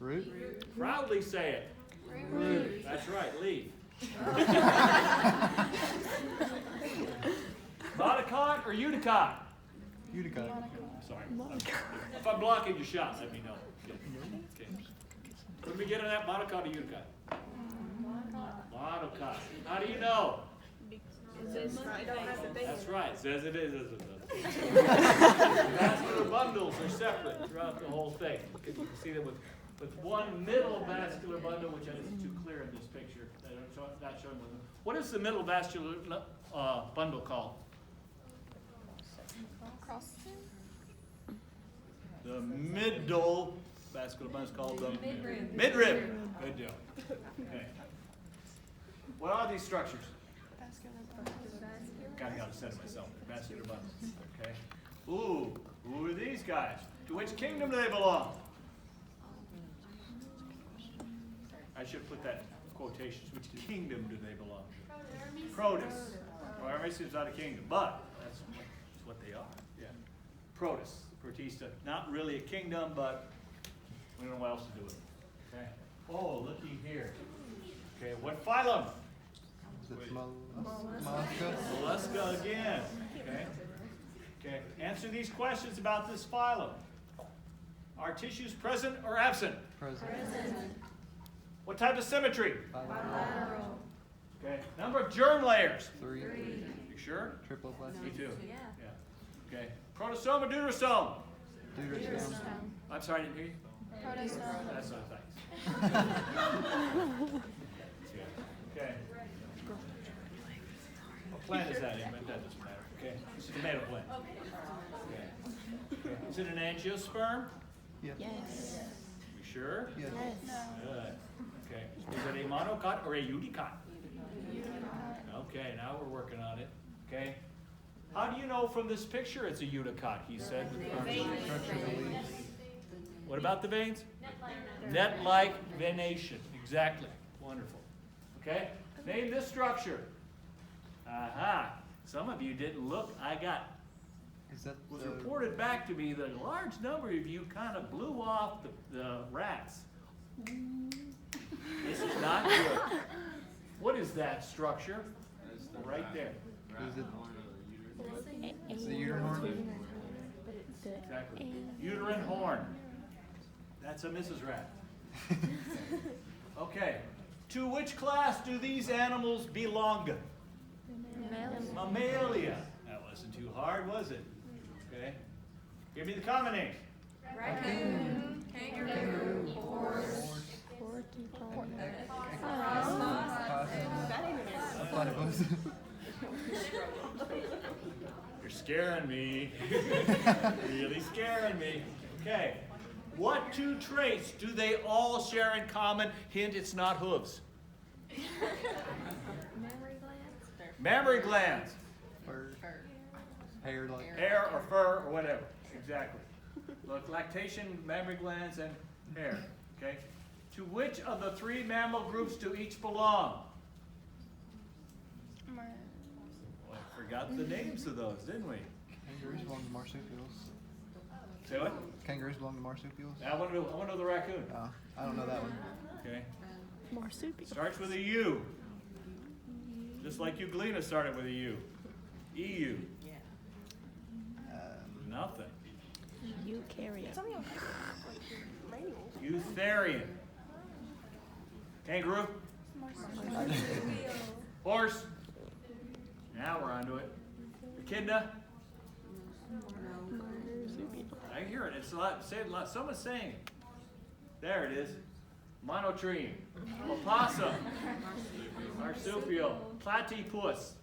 Root. Proudly say it. Root. That's right, leaf. Monocot or Unicot? Utica. Sorry. If I'm blocking your shot, let me know. Okay. What do we get on that, monocot or Unicot? Monocot. How do you know? That's right. It says it is. Vascular bundles are separate throughout the whole thing. You can see them with one middle vascular bundle, which isn't too clear in this picture. Not showing them. What is the middle vascular bundle called? The middle vascular bundle is called the midrib. Midrib. Good deal. Okay. What are these structures? Got a set of myself. Vascular bundles. Okay. Ooh, who are these guys? To which kingdom do they belong? I should put that in quotations. Which kingdom do they belong to? Protus. Well, Aramis is not a kingdom, but that's what they are. Yeah. Protus, Protista. Not really a kingdom, but we don't know what else to do with it. Okay. Oh, looky here. Okay, what phylum? Is it Mollusca? Mollusca again. Okay. Okay. Answer these questions about this phylum. Are tissues present or absent? Present. What type of symmetry? Bilateral. Okay. Number of germ layers? 3. You sure? Triploplasty. Me too. Yeah. Okay. Protostome or deuterostome? Deuterostome. I'm sorry, I didn't hear you. Protostome. That's what I thought. Okay. What plant is that in? That doesn't matter. Okay. It's a tomato plant. Okay. Is it an angiosperm? Yes. You sure? Yes. Good. Okay. Is it a monocot or a eudicot? Okay, now we're working on it. Okay. How do you know from this picture it's a eudicot? He said. What about the veins? Net-like venation. Exactly. Wonderful. Okay. Name this structure. Aha. Some of you didn't look. Is that Was the reported back to me that a large number of you kind of blew off the rats. This is not good. What is that structure? Right there. Is it? It's the uterine horn. Exactly. Uterine horn. That's a Mrs. Rat. Okay. To which class do these animals belong? Mammalia. That wasn't too hard, was it? Okay. Give me the common names. Raccoon, kangaroo, horse, Platypus. You're scaring me. Really scaring me. Okay. What two traits do they all share in common? Hint, it's not hooves. Mammary glands. Fur. Hair like. Hair or fur or whatever. Exactly. Look, lactation, mammary glands, and hair. Okay. To which of the 3 mammal groups do each belong? Well, I forgot the names of those, didn't we? Kangaroos belong to marsupials. Say what? Kangaroos belong to marsupials. I want to know the raccoon. Oh, I don't know that one. Okay. Marsupial. Starts with a U. Just like Euglena started with a U. EU. Nothing. Eukaryote. Eutherian. Kangaroo. Horse. Now we're onto it. Echidna. I hear it. It's a lot. Say it a lot. Someone's saying it. There it is. Monotreme. Opossum. Marsupial. Platypus.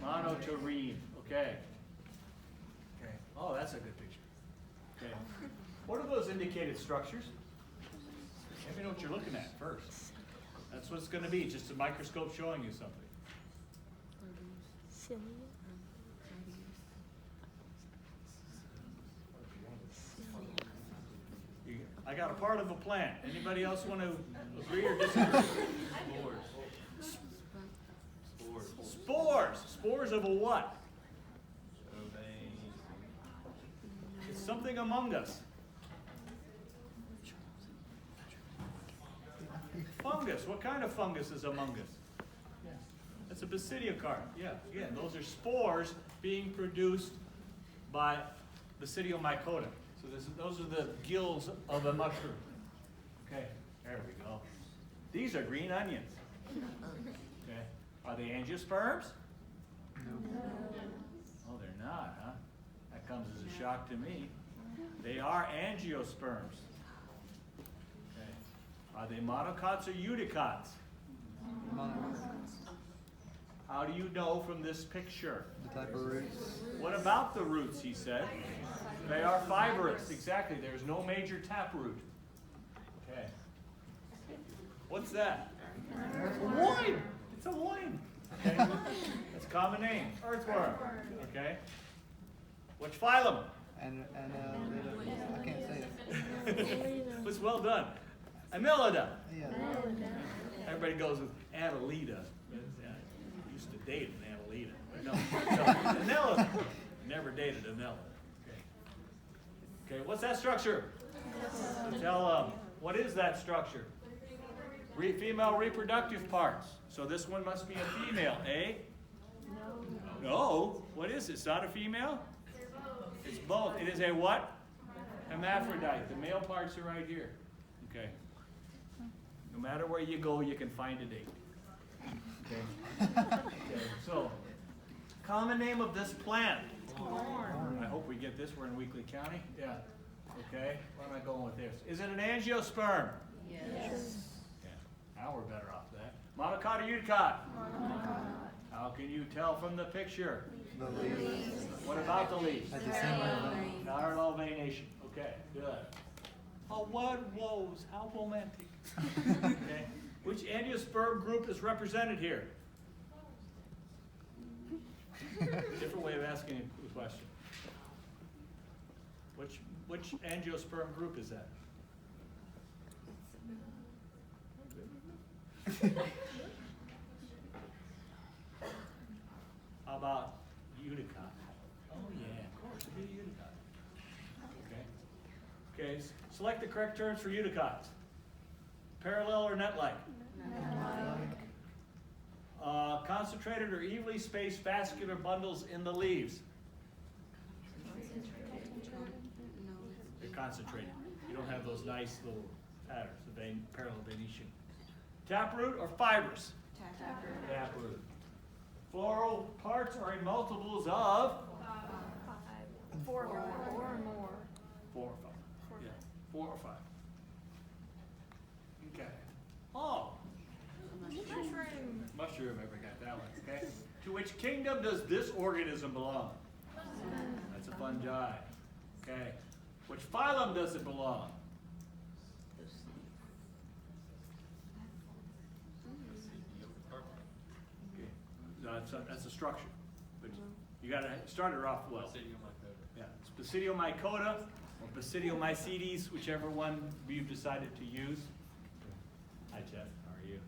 Monotreme. Okay. Okay. Oh, that's a good picture. Okay. What are those indicated structures? Let me know what you're looking at first. That's what it's going to be. Just a microscope showing you something. I got a part of a plant. Anybody else want to agree or disagree? Spores. Spores. Spores of a what? It's something among us. fungus. What kind of fungus is a mungus? That's a basidiocard. Yeah, again, those are spores being produced by basidiomycota. So those are the gills of a mushroom. Okay, there we go. These are green onions. Okay, are they angiosperms? No. Oh, they're not, huh? That comes as a shock to me. They are angiosperms. Okay, are they monocots or eudicots? How do you know from this picture? The type of roots. What about the roots, he said? They are fibrous. Exactly. There's no major taproot. Okay. What's that? It's a loin. It's a loin. Okay. That's a common name. Earthworm. Okay. Which phylum? I can't say it. It's well done. Annelida. Yeah. Everybody goes with Annelida. I used to date an Annelida. No, Annelida. Never dated Annelida. Okay, what's that structure? Tell what is that structure? Female reproductive parts. So this one must be a female, eh? No. No? What is it? It's not a female? It's both. It is a what? Hermaphrodite. The male parts are right here. Okay. No matter where you go, you can find a date. Okay. Okay. So, common name of this plant. I hope we get this. We're in Weakley County. Yeah. Okay. Where am I going with this? Is it an angiosperm? Yes. Yeah. Now we're better off that. Monocot or eucot? How can you tell from the picture? The leaves. What about the leaves? At the same level. Parallel veination. Okay, good. Oh, what woes? How romantic. Okay. Which angiosperm group is represented here? Different way of asking the question. Which angiosperm group is that? How about eudicote? Oh yeah, of course, it'd be a eudicote. Okay. Okay, select the correct terms for eudicotes. Parallel or net-like? Concentrated or evenly spaced vascular bundles in the leaves. They're concentrated. You don't have those nice little patterns, the parallel veination. Taproot or fibrous? Taproot. Floral parts are in multiples of? 4 or more. 4 or 5. Yeah, 4 or 5. Okay. Oh. Mushroom, ever got that one, okay? To which kingdom does this organism belong? That's a fungi. Okay. Which phylum does it belong? Okay. No, that's a structure. But you got to start it off well. Yeah. It's Basidiomycota or Basidiomycetes, whichever one you've decided to use. Hi, Jeff. How are you?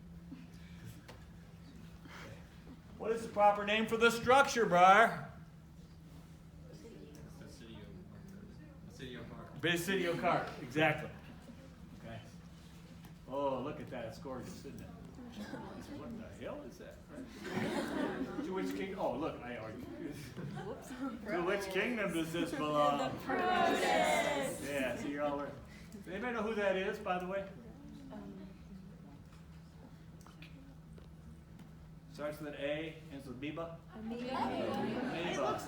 What is the proper name for the structure, Briar? Basidiocard, exactly. Okay. Oh, look at that. It's gorgeous, isn't it? What the hell is that? Right? To which kingdom? Oh, look, I argue. To which kingdom does this belong? Yeah, so you're all right. Does anybody know who that is, by the way? Starts with an A, ends with Amoeba. Amoeba.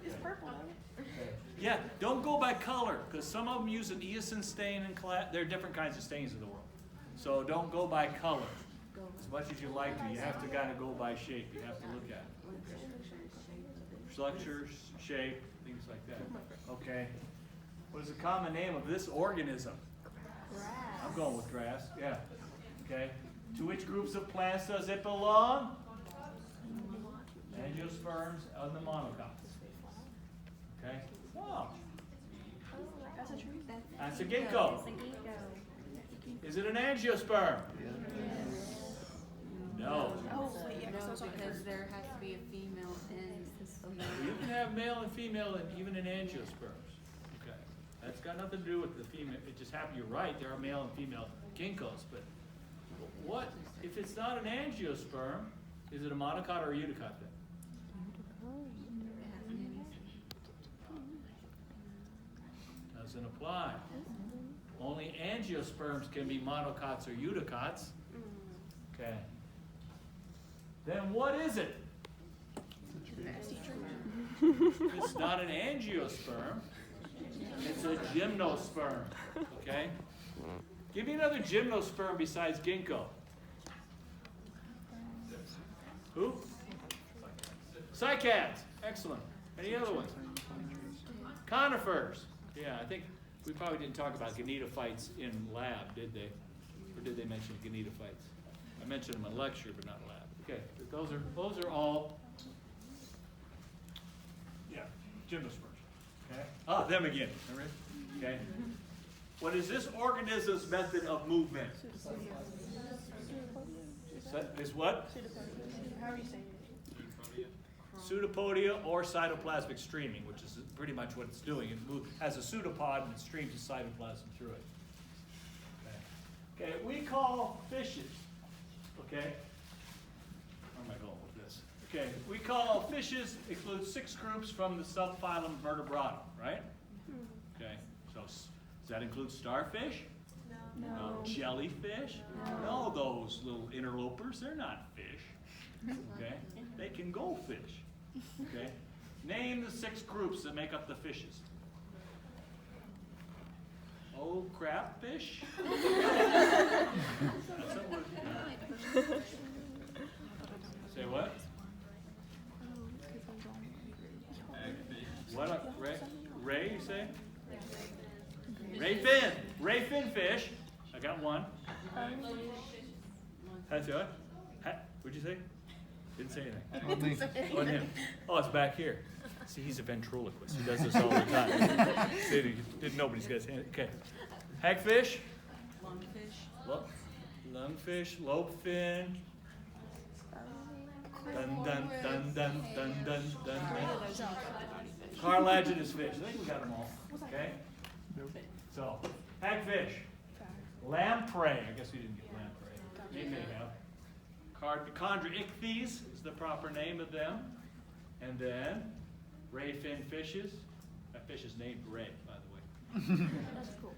It's purple. Yeah, don't go by color, because some of them use an eosin stain in class. There are different kinds of stains in the world. So don't go by color. As much as you like to, you have to kind of go by shape. You have to look at it. Structure, shape, things like that. Okay. What is the common name of this organism? Grass. I'm going with grass. Yeah. Okay. To which groups of plants does it belong? Angiosperms and the monocots. Okay. Wow. That's a tree. That's a ginkgo. Is it an angiosperm? No. Oh, wait, yeah, No, because there has to be a female and a male. You can have male and female and even in angiosperms. Okay. That's got nothing to do with the female. It just happened. You're right. There are male and female ginkgos, but what, if it's not an angiosperm, is it a monocot or a eudicote then? Doesn't apply. Only angiosperms can be monocots or eudicots. Okay. Then what is it? It's not an angiosperm. It's a gymnosperm. Okay? Give me another gymnosperm besides ginkgo. Who? Cycads. Excellent. Any other ones? Conifers. Yeah, I think we probably didn't talk about gonidophytes in lab, did they? Or did they mention gonidophytes? I mentioned them in lecture, but not lab. Okay, those are all, yeah, gymnosperms. Okay. Ah, them again. Remember? Okay. What is this organism's method of movement? Is what? How are you saying it? Pseudopodia or cytoplasmic streaming, which is pretty much what it's doing. It has a pseudopod and it streams the cytoplasm through it. Okay, we call fishes, okay? Where am I going with this? Okay, we call fishes, include 6 groups from the subphylum Vertebratum, right? Okay, so does that include starfish? No. Jellyfish? No, those little interlopers, they're not fish. Okay? They can go fish. Okay? Name the 6 groups that make up the fishes. Oh, crabfish? Say what? What? Ray, you say? Rayfin. Rayfin fish. I got one. That's what? What'd you say? Didn't say anything. On him. Oh, it's back here. See, he's a ventriloquist. He does this all the time. See, nobody's got his hand. Okay. Hagfish. Lungfish. Lobefin. Dun dun dun dun dun dun dun dun. Cartilaginous fish. I think we got them all. Okay. So, hagfish. Lamprey. I guess we didn't get lamprey. They may have. Chondriichthyes is the proper name of them. And then, rayfin fishes. That fish is named Ray, by the way. That's cool.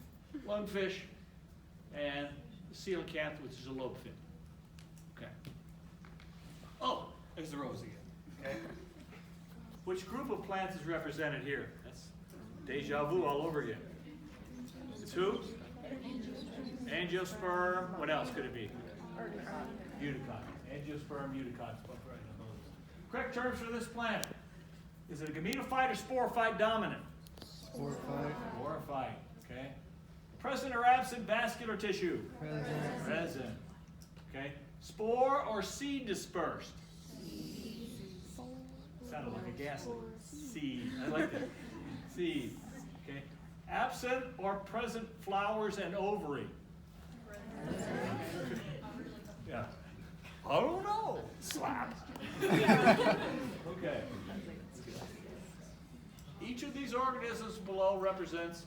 Lungfish. And coelacanth, which is a lobefin. Okay. Oh, there's the rose again. Okay. Which group of plants is represented here? That's deja vu all over again. It's who? Angiosperm. What else could it be? Eudicote. Angiosperm, eudicote. Correct terms for this plant. Is it a gametophyte or sporophyte dominant? Sporophyte. Sporophyte. Okay. Present or absent vascular tissue? Present. Present. Okay. Spore or seed dispersed? Sounded like a gas. Seed. I like that. Seed. Okay. Absent or present flowers and ovary? Yeah. I don't know. Slap. Okay. Each of these organisms below represents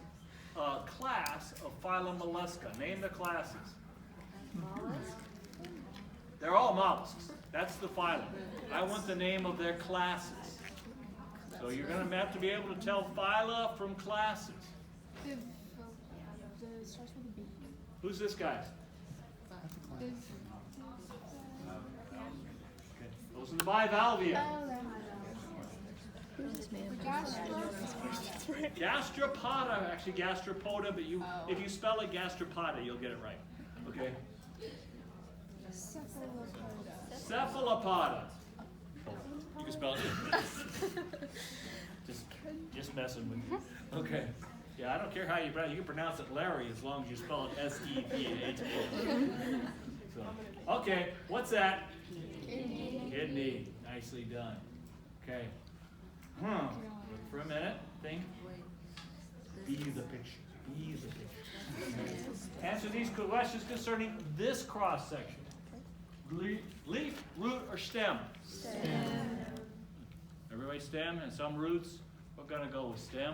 a class of phylum Mollusca. Name the classes. They're all mollusks. That's the phylum. I want the name of their classes. So you're going to have to be able to tell phyla from classes. Starts with a B. Who's this guy? Okay. Those are the bivalvia. Who's this man? Gastropoda, actually gastropoda, but if you spell it gastropoda, you'll get it right. Okay. Cephalopoda. You can spell it. just messing with you. Okay. Yeah, I don't care how you pronounce it. You can pronounce it Larry as long as you spell it S-E-P-H-A. So, okay, what's that? Kidney. Nicely done. Okay. Look for a minute. Think. Be the picture. Be the picture. Answer these questions concerning this cross section. Leaf, root, or stem? Stem. Everybody stem and some roots. We're going to go with stem.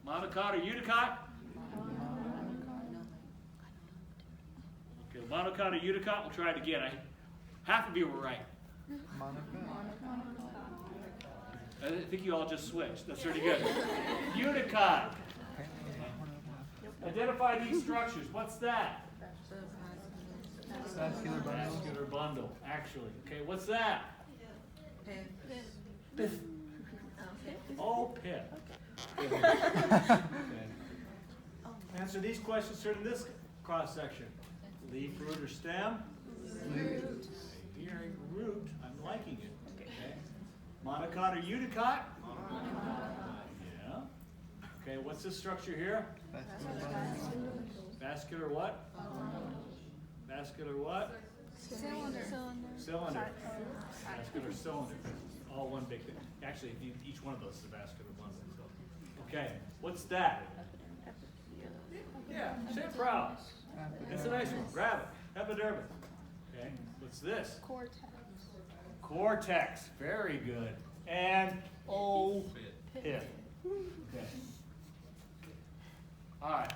Monocot or eudicote? Okay, monocot or eudicote? We'll try it again. Half of you were right. I think you all just switched. That's pretty good. Eudicote. Identify these structures. What's that? Vascular bundle. Vascular bundle, actually. Okay, what's that? Pith. Oh, pith. Okay. Answer these questions during this cross section. Leaf, root, or stem? Root. Hearing root. I'm liking it. Okay. Monocot or eudicote? Yeah. Okay, what's this structure here? Vascular what? Vascular what? Cylinder. Cylinder. Vascular cylinder. All one big thing. Actually, each one of those is a vascular bundle. So. Okay, what's that? Yeah, say it proud. It's a nice one. Grab it. Epidermis. Okay, what's this? Cortex. Cortex. Very good. And pith. Okay. All right.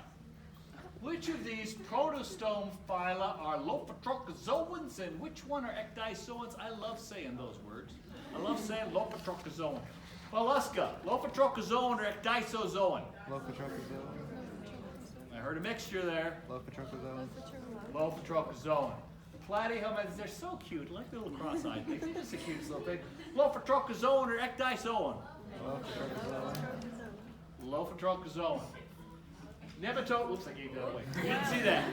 Which of these protostome phyla are Lophotrochozoans and which one are ecdysoans? I love saying those words. I love saying Lophotrochozoan. Mollusca, Lophotrochozoan or ecdysozoan? Lophotrochozoan. I heard a mixture there. Lophotrochozoan. Lophotrochozoan. Platyhelminths, they're so cute, like the little cross-eyed things. They're just the cutest little thing. Lophotrochozoan or ecdysoan? Lophotrochozoan. Lophotrochozoan. Nematode, oops, I gave that away. You didn't see that.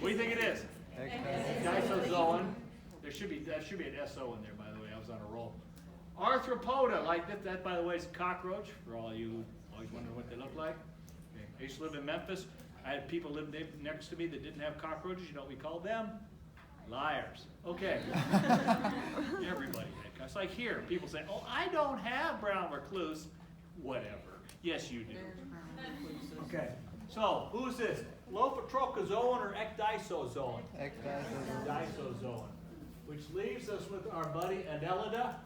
What do you think it is? Ecdysozoan. That should be an SO in there, by the way. I was on a roll. Arthropoda, like that by the way, is a cockroach, for all you who always wonder what they look like. Okay. I used to live in Memphis. I had people live next to me that didn't have cockroaches. You know what we called them? Liars. Okay. Everybody. It's like here, people say, oh, I don't have brown recluse. Whatever. Yes, you do. Okay. So, who's this? Lophotrochozoan or ecdysozoan? Ecdysozoan. Which leaves us with our buddy Annelida.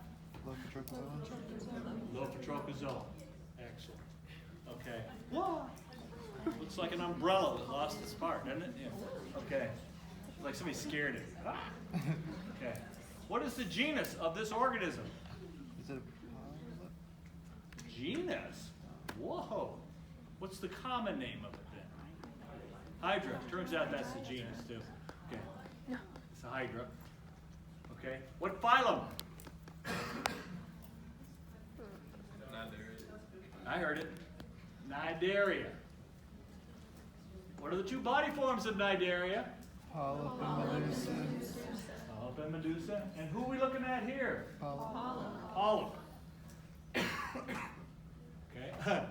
Lophotrochozoan. Excellent. Okay. Whoa. Looks like an umbrella that lost its part, doesn't it? Yeah. Okay. Like somebody scared it. Ah. Okay. What is the genus of this organism? Is it Genus? Whoa. What's the common name of it then? Hydra. Turns out that's the genus too. Okay. It's a hydra. Okay. What phylum? I heard it. Cnidaria. What are the two body forms of Cnidaria? Polyp and Medusa? Polyp and Medusa. And who are we looking at here? Polyp. Polyp. Okay.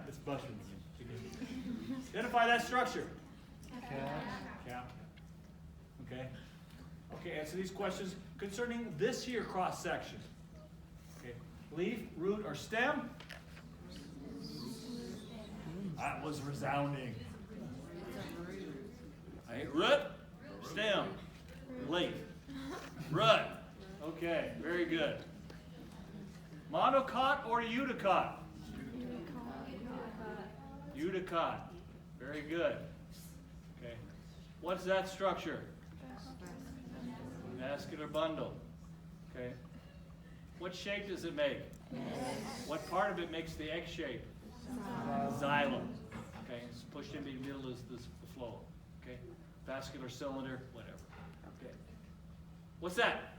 It's mushroom again. Identify that structure. Cap. Okay. Okay, answer these questions concerning this here cross section. Okay. Leaf, root, or stem? That was resounding. I hate root, stem, leaf, root. Okay, very good. Monocot or eudicote? Eudicote. Very good. Okay. What's that structure? Vascular bundle. Okay. What shape does it make? What part of it makes the egg shape? Xylem. Okay. It's pushed into the middle is the flow. Okay. Vascular cylinder, whatever. Okay. What's that?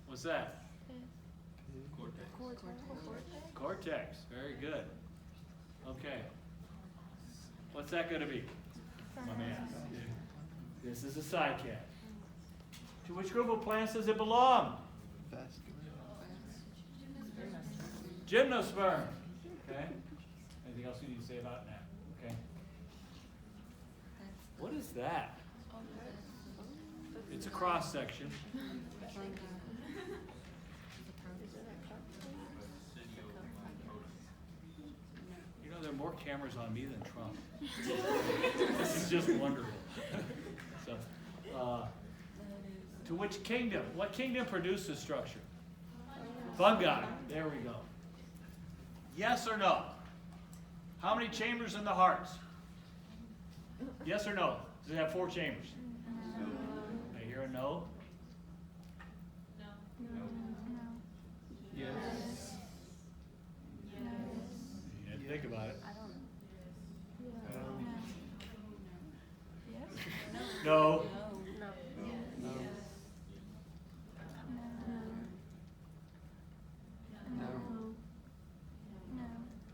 What's that? Cortex. Very good. Okay. What's that going to be? My man. This is a cycad. To which group of plants does it belong? Gymnosperm. Okay. Anything else you need to say about that? Okay. What is that? It's a cross section. You know, there are more cameras on me than Trump. This is just wonderful. So, to which kingdom? What kingdom produced this structure? Fungi. There we go. Yes or no? How many chambers in the heart? Yes or no? Does it have 4 chambers? I hear a no. Yes. You had to think about it. I don't know. No.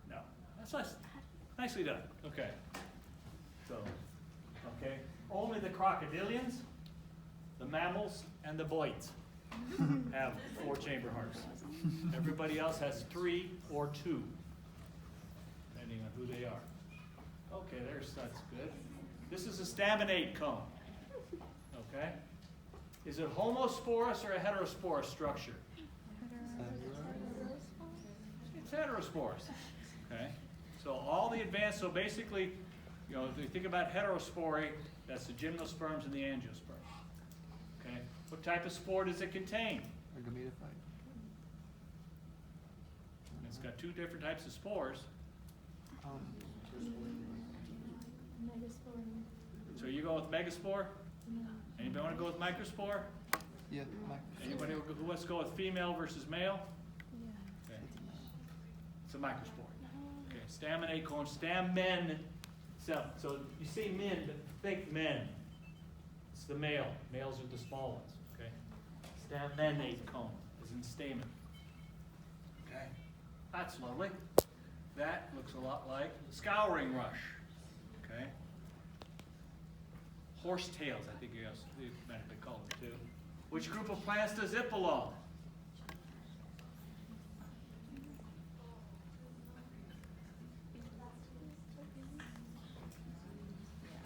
No. That's nice. Nicely done. Okay. So, okay. Only the crocodilians, the mammals, and the boids have 4-chamber hearts. Everybody else has 3 or 2, depending on who they are. Okay, that's good. This is a staminate cone. Okay? Is it homosporous or a heterosporous structure? It's heterosporous. Okay? So all the advanced, so basically, you know, if you think about heterospory, that's the gymnosperms and the angiosperms. Okay? What type of spore does it contain? A gametophyte. It's got 2 different types of spores. So you go with megaspore? Anybody want to go with microspore? Yeah, Anybody who wants to go with female versus male? Okay. It's a microspore. Okay, staminate cone, stamen. So you say men, but think men. It's the male. Males are the small ones. Okay. Staminate cone is in stamen. Okay. That's lovely. That looks a lot like scouring rush. Okay. Horsetails, I think they might have been called it too. Which group of plants does it belong?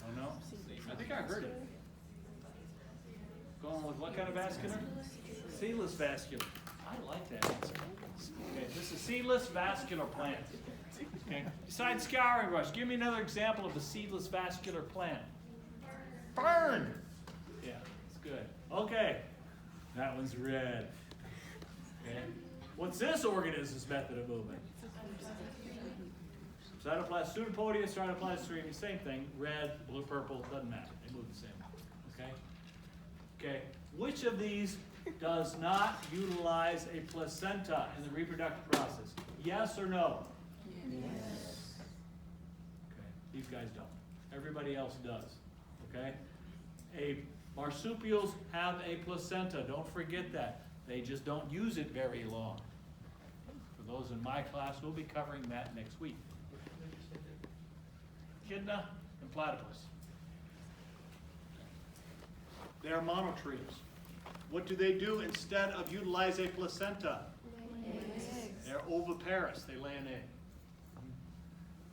Oh no? I think I heard it. Going with what kind of vascular? Seedless vascular. I like that answer. Okay, this is seedless vascular plant. Okay. Besides scouring rush, give me another example of a seedless vascular plant. Fern! Yeah, it's good. Okay, that one's red. Okay. What's this organism's method of movement? Cytoplasm, pseudopodia, cytoplasm, same thing. Red, blue, purple, doesn't matter. They move the same way. Okay? Okay. Which of these does not utilize a placenta in the reproductive process? Yes or no? Yes. Okay. These guys don't. Everybody else does. Okay? Marsupials have a placenta. Don't forget that. They just don't use it very long. For those in my class, we'll be covering that next week. Echidna and platypus. They are monotrios. What do they do instead of utilize a placenta? They're oviparous. They lay an egg.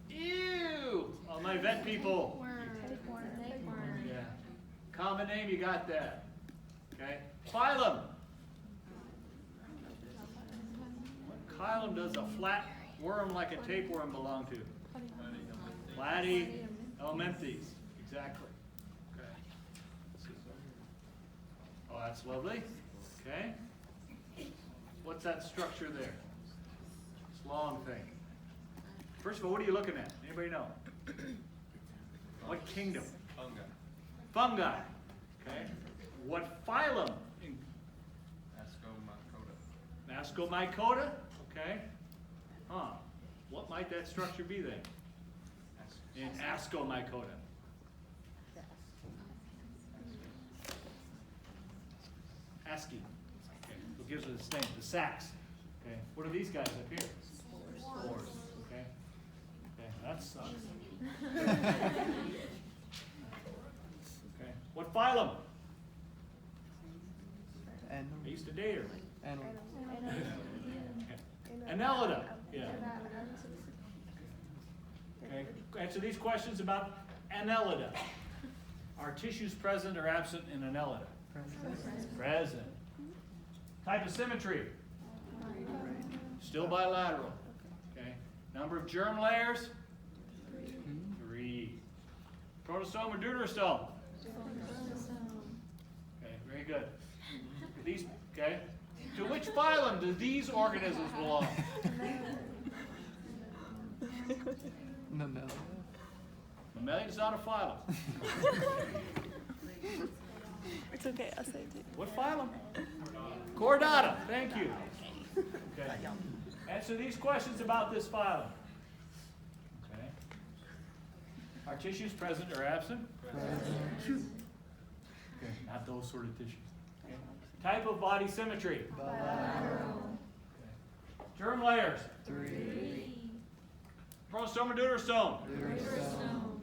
Ew! All my vet people. Yeah. Common name, you got that. Okay. Phylum. What phylum does a flat worm like a tapeworm belong to? Platyhelminthes. Exactly. Okay. Oh, that's lovely. Okay. What's that structure there? This long thing. First of all, what are you looking at? Anybody know? What kingdom? Fungi. Fungi. Okay. What phylum? Ascomycota. Okay. Huh. What might that structure be then? In Ascomycota. Asci. Okay. What gives it its name? The sacs. Okay. What are these guys up here? Spores. Okay. Okay. That sucks. Okay. What phylum? I used to date her. Okay. Annelida. Yeah. Okay. Answer these questions about Annelida. Are tissues present or absent in Annelida? Present. Type of symmetry? Still bilateral. Okay. Number of germ layers? 3. Protostome or deuterostome? Okay, very good. These, okay. To which phylum do these organisms belong? Mammalia. Mammalion's not a phylum. It's okay, I saved it. What phylum? Chordata. Thank you. Okay. Answer these questions about this phylum. Okay. Are tissues present or absent? Present. Okay. Not those sort of tissues. Okay. Type of body symmetry? Bilateral. Okay. Germ layers? 3. Protostome or deuterostome? Deuterostome.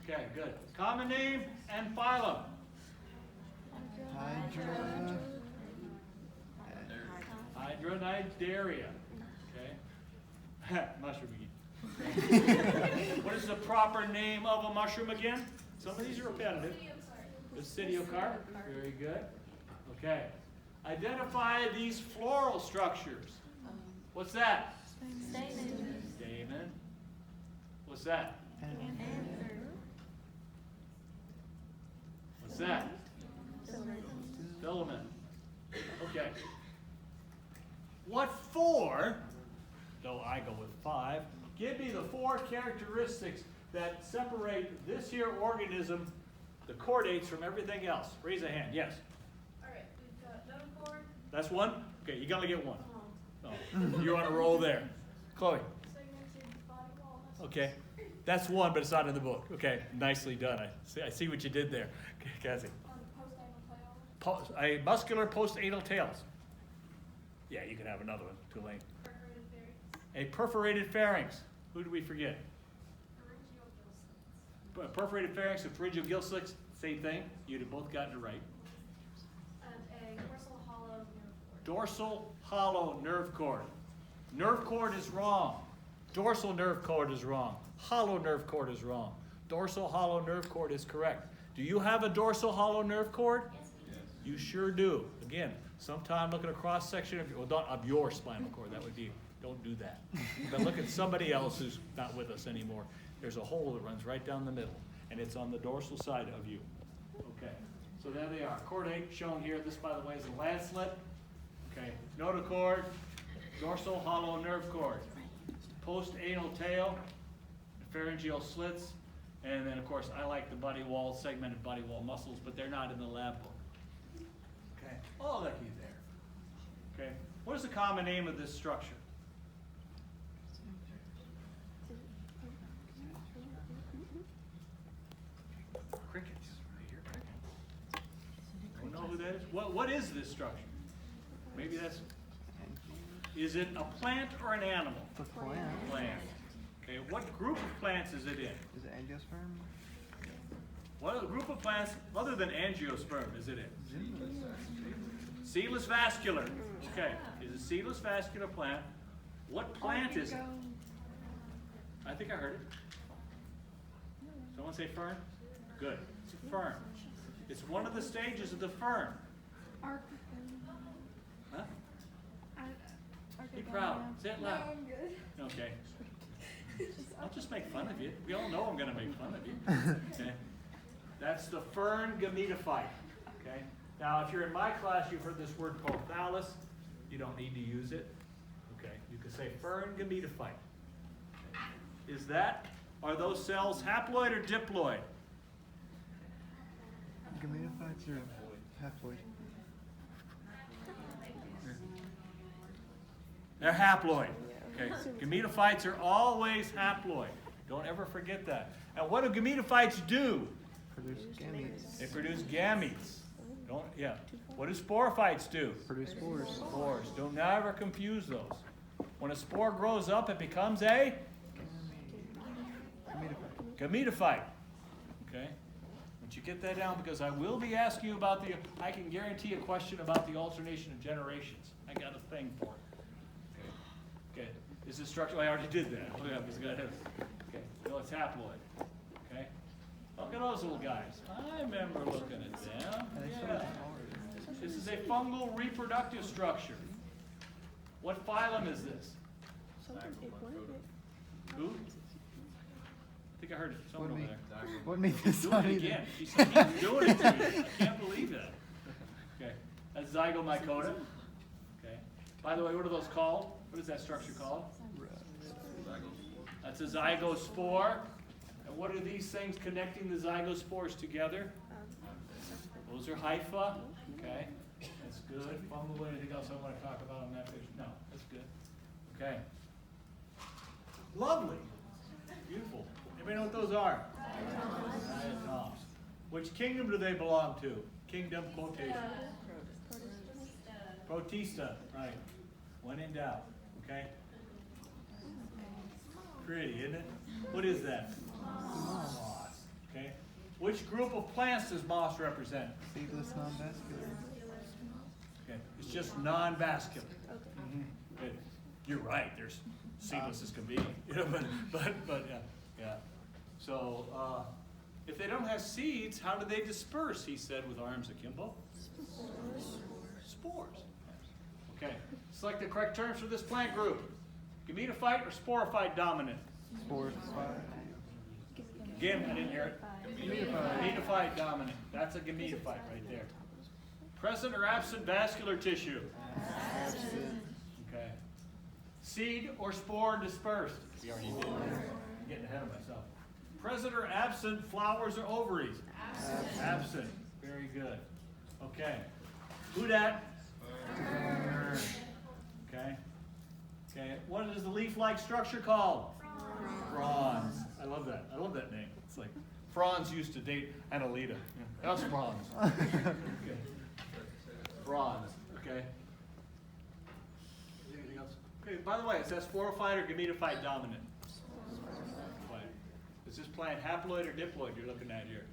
Okay, good. Common name and phylum? Hydra. Hydronidaria. Okay. Mushroom again. What is the proper name of a mushroom again? Some of these are repetitive. Basidiocarp. Very good. Okay. Identify these floral structures. What's that? Stamen. Stamen. What's that? Anther. What's that? Filament. Okay. What 4, though I go with 5, give me the 4 characteristics that separate this here organism, the chordates, from everything else? Raise a hand. Yes. All right, we've got notochord. That's 1? Okay, you gotta get 1. Oh, you're on a roll there. Chloe. Segmented body wall muscle. Okay. That's 1, but it's not in the book. Okay, nicely done. I see what you did there. Okay, Cassie. Post-anal tail. A muscular post-anal tails. Yeah, you can have another one. Too late. Perforated pharynx. A perforated pharynx. Who do we forget? Pharyngeal gill slits. Perforated pharynx and pharyngeal gill slits, same thing. You'd have both gotten it right. And a dorsal hollow nerve cord. Dorsal hollow nerve cord. Nerve cord is wrong. Dorsal nerve cord is wrong. Hollow nerve cord is wrong. Dorsal hollow nerve cord is correct. Do you have a dorsal hollow nerve cord? Yes. You sure do. Again, sometime look at a cross section of your spinal cord. That would be, don't do that. But look at somebody else who's not with us anymore. There's a hole that runs right down the middle, and it's on the dorsal side of you. Okay, so there they are. Chordate shown here. This, by the way, is a lancelet. Okay, notochord, dorsal hollow nerve cord, post-anal tail, pharyngeal slits, and then, of course, I like the body wall, segmented body wall muscles, but they're not in the lab book. Okay, oh, looky there. Okay, what is the common name of this structure? Crickets. I hear crickets. Don't know who that is. What is this structure? Maybe that's. Is it a plant or an animal? The plant. Plant. Okay, what group of plants is it in? Is it angiosperm? What group of plants, other than angiosperm, is it in? Seedless vascular. Okay, is a seedless vascular plant. What plant is it? I think I heard it. Someone say fern? Good. It's a fern. It's one of the stages of the fern. Huh? Be proud. Say it loud. Okay. I'll just make fun of you. We all know I'm going to make fun of you. Okay. That's the fern gametophyte. Okay. Now, if you're in my class, you've heard this word called thallus. You don't need to use it. Okay. You can say fern gametophyte. Is that? Are those cells haploid or diploid? Gametophytes are haploid. They're haploid. Okay. Gametophytes are always haploid. Don't ever forget that. And what do gametophytes do? Produce gametes. They produce gametes. Don't, yeah. What do sporophytes do? Produce spores. Spores. Don't never confuse those. When a spore grows up, it becomes a Gametophyte. gametophyte. Okay? Once you get that down, because I will be asking you about I can guarantee a question about the alternation of generations. I got a thing for it. Okay. Okay. Is this structure? I already did that. Oh, yeah, okay. So it's haploid. Okay. Look at those little guys. I remember looking at them. Yeah. This is a fungal reproductive structure. What phylum is this? Who? I think I heard someone over there. What made this Do not it either? again. She keeps doing it to me. I can't believe that. Okay. That's zygomycota. Okay. By the way, what are those called? What is that structure called? That's a zygospore. And what are these things connecting the zygospores together? Those are hypha. Okay, that's good. Probably anything else I want to talk about on that page? No, that's good. Okay. Lovely. Beautiful. Anybody know what those are? Diatoms. Which kingdom do they belong to? Kingdom quotation. Protista. Right. When in doubt. Okay. Pretty, isn't it? What is that? Moss. Okay. Which group of plants does moss represent? Seedless, non-vascular. Okay. It's just non-vascular. Good. You're right. There's seedless as can be. You know, but yeah. So if they don't have seeds, how do they disperse? He said with arms akimbo. Spores. Okay. Select the correct terms for this plant group. Gametophyte or sporophyte dominant? Spores. Again, I didn't hear it. Gametophyte dominant. That's a gametophyte right there. Present or absent vascular tissue? Absent. Okay. Seed or spore dispersed? We already did. I'm getting ahead of myself. Present or absent flowers or ovaries? Absent. Very good. Okay. Who dat? Okay. Okay. What is the leaf-like structure called? Fronds. I love that. I love that name. It's like Franz used to date Annalita. Yeah. That's Franz. Okay. Fronds. Okay. Anything else? Okay. By the way, is that sporophyte or gametophyte dominant? Is this plant haploid or diploid you're looking at here?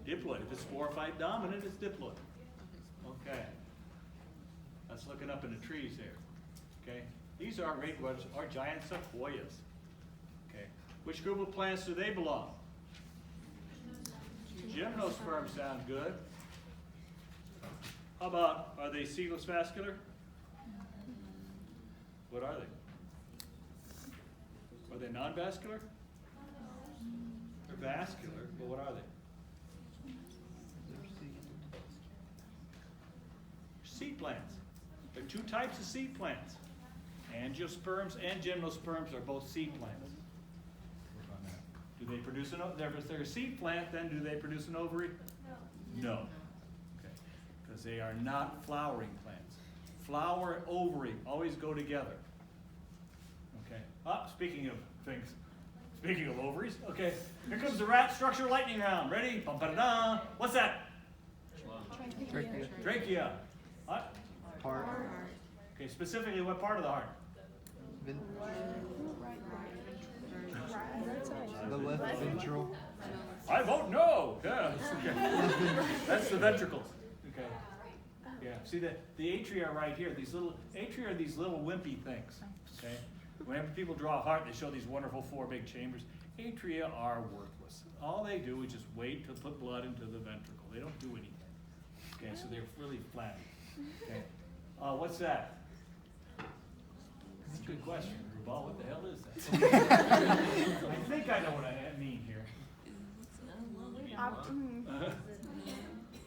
Diploid. If it's sporophyte dominant, it's diploid. Okay. That's looking up in the trees there. Okay. These are redwoods or giant sequoias. Okay. Which group of plants do they belong? Gymnosperms sound good. How about, are they seedless vascular? What are they? Are they non-vascular? They're vascular, but what are they? Seed plants. There are two types of seed plants. Angiosperms and gymnosperms are both seed plants. Work on that. Do they produce an ovary? If they're a seed plant, then do they produce an ovary? No. Okay. Because they are not flowering plants. Flower and ovary always go together. Okay. Speaking of things, speaking of ovaries, okay. Here comes the rat structure lightning round. Ready? Bum-ba-da-da. What's that? Trachea. Trachea. What? Heart. Okay, specifically what part of the heart? The left ventral. I vote no. Yeah, okay. That's the ventricles. Okay. Yeah. See the atria are right here. These little atria are these little wimpy things. Okay. Whenever people draw a heart, they show these wonderful four big chambers. Atria are worthless. All they do is just wait to put blood into the ventricle. They don't do anything. Okay, so they're really flabby. Okay. What's that? That's a good question, Rubal. What the hell is that? I think I know what I mean here. I'm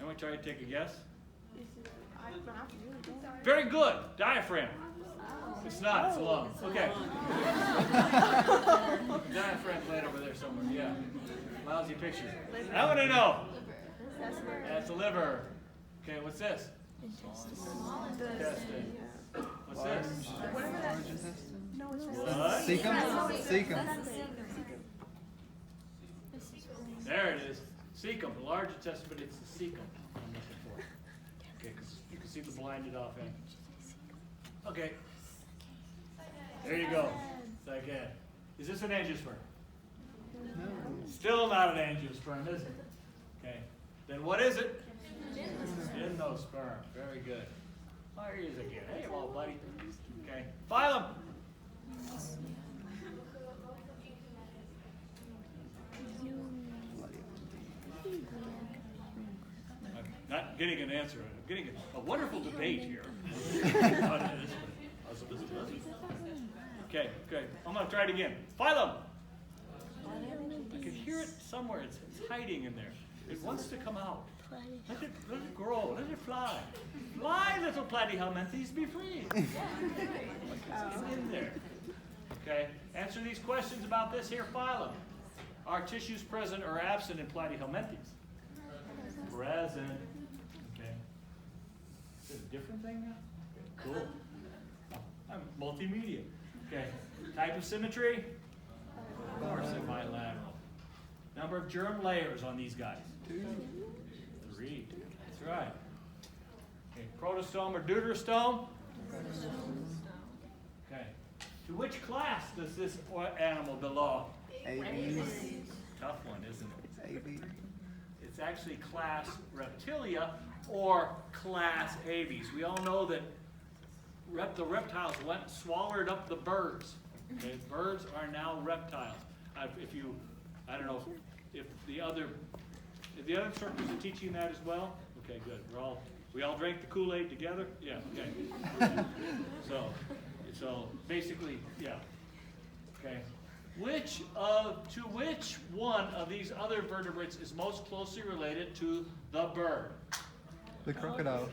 going to try to take a guess. Very good. Diaphragm. It's not. It's a lung. Okay. Diaphragm plant over there somewhere. Yeah. Lousy picture. I want to know. That's the liver. Okay, what's this? Intestine. What's this? Large intestine. What? Cecum. Cecum. There it is. Cecum. The large intestine, but it's the cecum I'm looking for. Okay, because you can see the blinded off end. Okay. There you go. Second. Is this an angiosperm? No. Still not an angiosperm, is it? Okay. Then what is it? Gymnosperm. Very good. Oh, here he is again. Hey, well, buddy. Okay. Phylum. I'm not getting an answer. I'm getting a wonderful debate here. Okay, good. I'm going to try it again. Phylum. I can hear it somewhere. It's hiding in there. It wants to come out. Let it grow. Let it fly. Fly, little platyhelminthes, be free. It's in there. Okay. Answer these questions about this here phylum. Are tissues present or absent in platyhelminthes? Present. Okay. Is it a different thing now? Okay, cool. I'm multimedia. Okay. Type of symmetry? Of course, they're bilateral. Number of germ layers on these guys? 2. 3. That's right. Okay. Protostome or deuterostome? Okay. To which class does this animal belong? Aves. Tough one, isn't it? Aves. It's actually class Reptilia or class Aves. We all know that the reptiles went and swallowed up the birds. Okay, birds are now reptiles. I don't know if the other instructors are teaching that as well. Okay, good. We all drank the Kool-Aid together. Yeah. Okay. So basically, yeah. Okay. To which one of these other vertebrates is most closely related to the bird? The crocodile.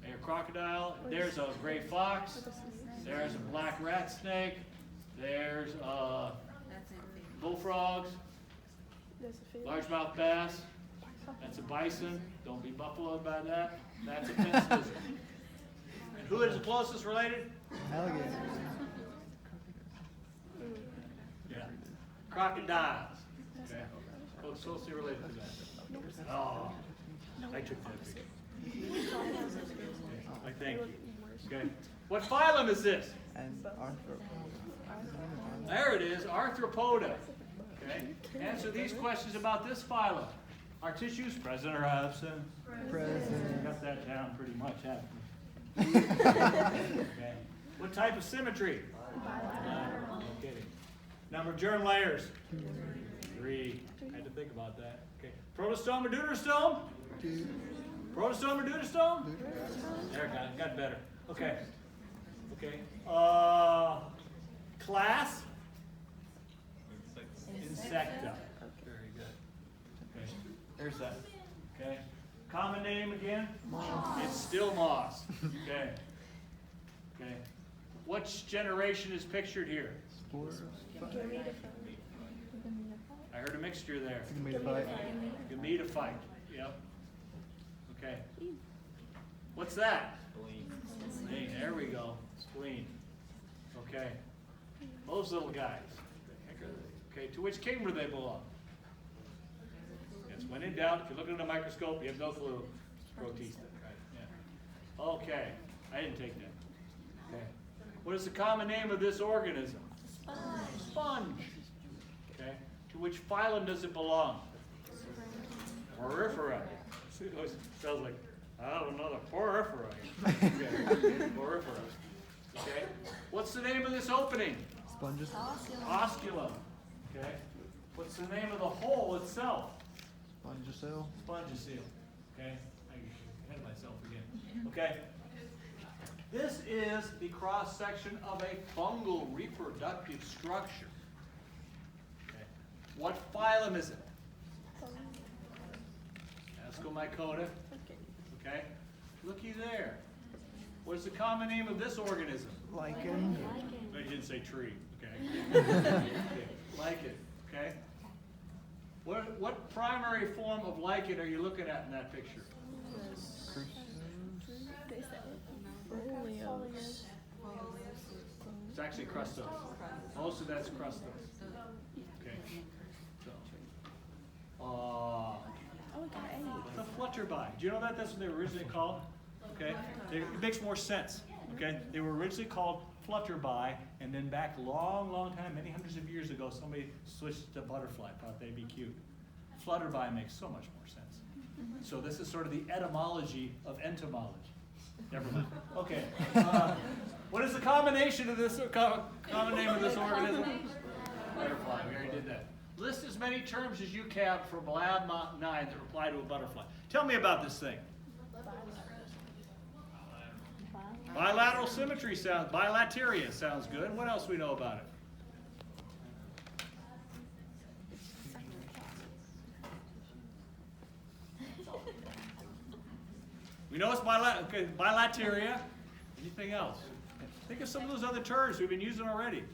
There's a crocodile. There's a gray fox. There's a black rat snake. There's bullfrogs. Largemouth bass. That's a bison. Don't be buffaloed by that. That's a fence lizard. And who is the closest related? Alligator. Yeah. Crocodiles. Okay. Closely related to that. Oh, I took that picture. I thank you. Okay. What phylum is this? And There it is, Arthropoda. Okay. Answer these questions about this phylum. Are tissues present or absent? Present. Got that down pretty much, haven't we? Okay. What type of symmetry? No kidding. Number of germ layers? 3. I had to think about that. Okay. Protostome or deuterostome? 2. Protostome or deuterostome? There, got better. Okay. Okay. Class? Insecta. Very good. Okay. There's that. Okay. Common name again? Moss. It's still moss. Okay. Okay. Which generation is pictured here? Spores. I heard a mixture there. Gametophyte. Gametophyte. Yep. Okay. What's that? Spleen. There we go. Spleen. Okay. Those little guys. Okay. To which kingdom do they belong? Yes. When in doubt, if you look at a microscope, you have no clue. Protista. Right. Yeah. Okay. I didn't take that. Okay. What is the common name of this organism? Sponge. Okay. To which phylum does it belong? Porifera. Sounds like, another porifera. Okay. Porifera. Okay. What's the name of this opening? Sponges. Osculum. Okay. What's the name of the hole itself? Spongicell. Spongicell. Okay. I had myself again. Okay. This is the cross section of a fungal reproductive structure. Okay. What phylum is it? Ascomycota. Okay. Looky there. What's the common name of this organism? Lichen. No, you didn't say tree. Okay. Okay. Lichen. Okay. What primary form of lichen are you looking at in that picture? It's actually crustose. Most of that's crustose. Okay. So, the flutterby. Do you know that? That's what they were originally called. Okay. It makes more sense. Okay. They were originally called flutterby, and then back long, long time, many hundreds of years ago, somebody switched to butterfly. Thought they'd be cute. Flutterby makes so much more sense. So this is sort of the etymology of entomology. Never mind. Okay. What is the combination of this? Common name of this organism? Butterfly. We already did that. List as many terms as you can from Lab 9 that reply to a butterfly. Tell me about this thing. Bilateral symmetry sounds. Bilateria sounds good. What else do we know about it? We know it's bilateria. Anything else? Think of some of those other terms we've been using already.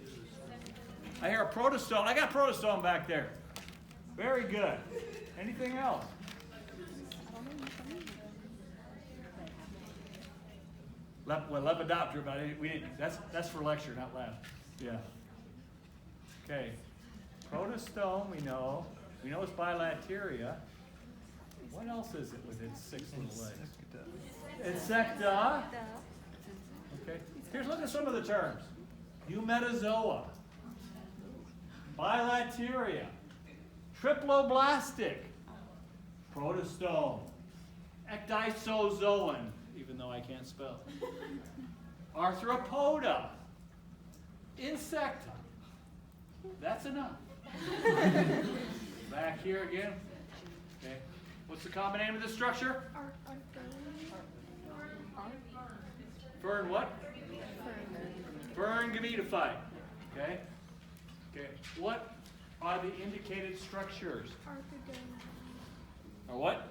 I hear a protostome. I got protostome back there. Very good. Anything else? Lepidoptera, but we didn't. That's for lecture, not lab. Yeah. Okay. Protostome, we know. We know it's bilateria. What else is it with its 6 little legs? Insecta. Okay. Here's look at some of the terms. Eumetazoa. Bilateria. Triploblastic. Protostome. Ecdysozoan, even though I can't spell. Arthropoda. Insecta. That's enough. Back here again. Okay. What's the common name of this structure? Fern what? Fern gametophyte. Okay. Okay. What are the indicated structures? Or what?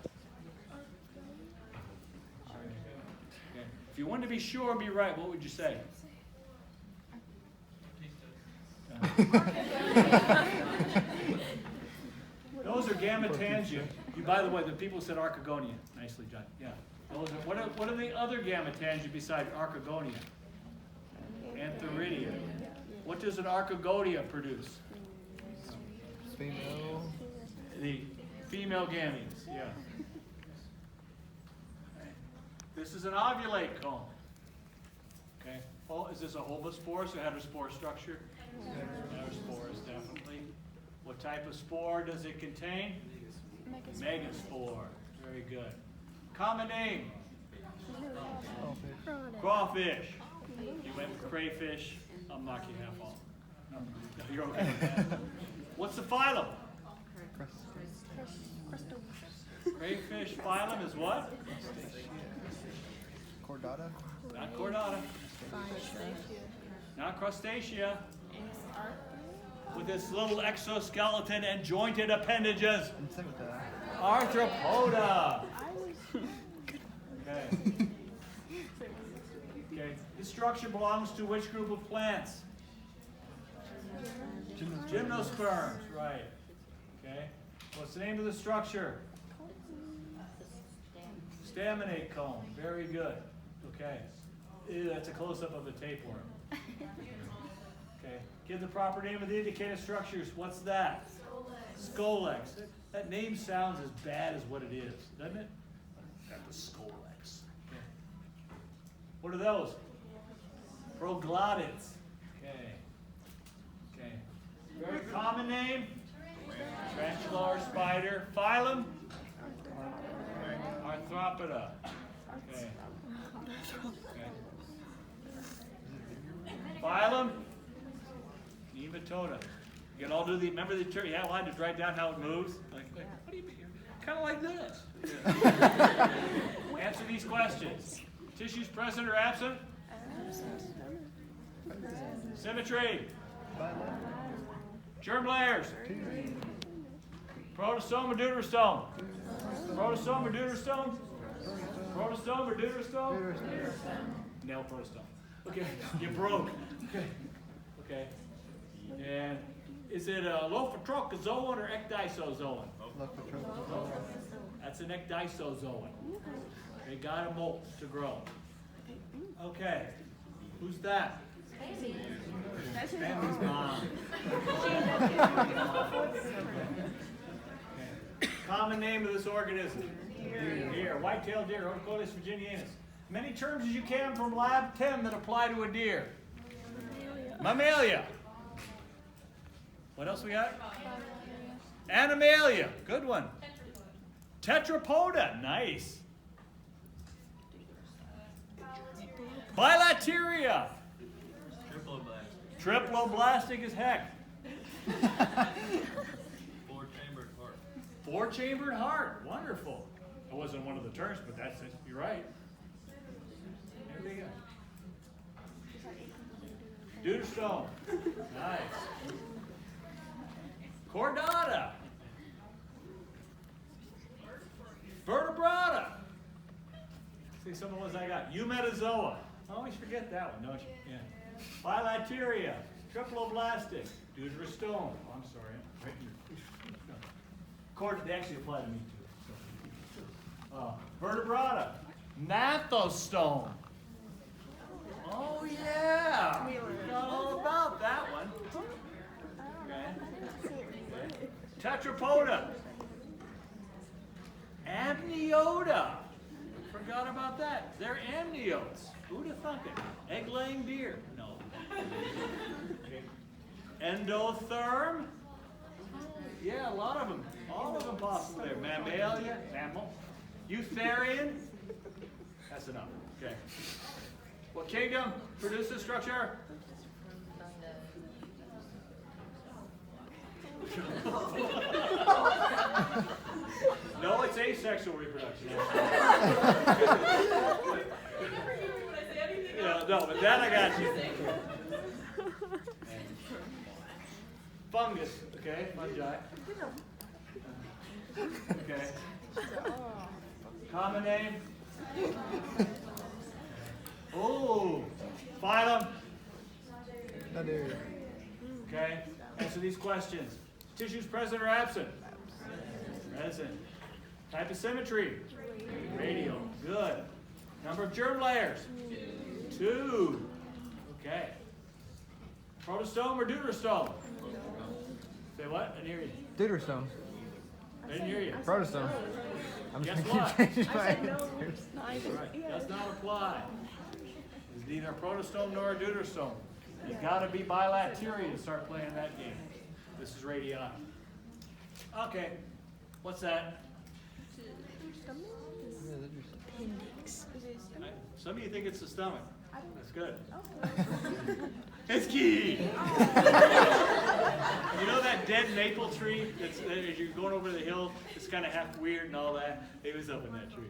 Okay. If you wanted to be sure and be right, what would you say? Those are gametangent. By the way, the people said archegonia. Nicely done. Yeah. Those are, what are the other gametangent besides archegonia? Antheridia. What does an archegonia produce? Female. The female gametes. Yeah. This is an ovulate cone. Okay. Oh, is this a homospore, so heterospore structure? Heterospores, definitely. What type of spore does it contain? Megaspore. Very good. Common name? Crawfish. You went with crayfish. I'll knock you half off. No, you're okay with that. What's the phylum? Crayfish phylum is what? Chordata. Not chordata. Not crustacea. With its little exoskeleton and jointed appendages. Insecta. Arthropoda. Okay. Okay. This structure belongs to which group of plants? Gymnosperms. Right. Okay. What's the name of the structure? Staminate cone. Very good. Okay. Ew, that's a close-up of a tapeworm. Okay. Give the proper name of the indicated structures. What's that? Scolex. That name sounds as bad as what it is, doesn't it? Got the scolex. Okay. What are those? Proglottids. Okay. Okay. Very common name. Tarantula or spider. Phylum? Arthropoda. Okay. Okay. Phylum? Nematoda. You can all do the, remember the term, yeah, I had to write down how it moves. Like what do you mean? Kind of like this. Answer these questions. Tissues present or absent? Symmetry. Germ layers. Protostome or deuterostome? Protostome or deuterostome? Protostome or deuterostome? No protostome. Okay, you broke. Okay. Okay. And is it a lophotrochozoan or ecdysozoan? That's an ecdysozoan. They got a molt to grow. Okay. Who's that? Family's mom. Okay. Common name of this organism? Deer. White-tailed deer, Otocolis virginianus. Many terms as you can from Lab 10 that apply to a deer. Mammalia. What else we got? Animalia. Good one. Tetrapoda. Nice. Bilateria. Triploblastic as heck. Four-chambered heart. Four-chambered heart. Wonderful. That wasn't one of the terms, but that's it. You're right. There we go. Deuterostome. Nice. Chordata. Vertebrata. See some of the ones I got. Eumetazoa. I always forget that one, don't you? Yeah. Bilateria. Triploblastic. Deuterostome. Oh, I'm sorry. Right here. They actually apply to me too. Vertebrata. Gnathostome. Oh yeah. We forgot all about that one. Okay. Tetrapoda. Amniota. Forgot about that. They're amniotes. Who'd have thunk it? Egg-laying deer. No. Okay. Endotherm. Yeah, a lot of them. All of them possible there. Mammalia, mammal. Eutherian. That's enough. Okay. What kingdom produces structure? No, it's asexual reproduction. Yeah, no, but that I got you. Fungus, okay, fungi. Okay. Common name? Oh, phylum. Okay, answer these questions. Tissues present or absent? Present. Type of symmetry? Radial. Good. Number of germ layers? 2. Okay. Protostome or deuterostome? Say what? I didn't hear you. Deuterostome. I didn't hear you. Protostome. I'm Guess just what? gonna keep changing my No. answers. No, Right. Does not apply. It's neither a protostome nor a deuterostome. You got to be bilateria to start playing that game. This is radiata. Okay. What's that? Some of you think it's the stomach. That's good. It's key. You know that dead maple tree that's as you're going over the hill, it's kind of half weird and all that? It was up in that tree.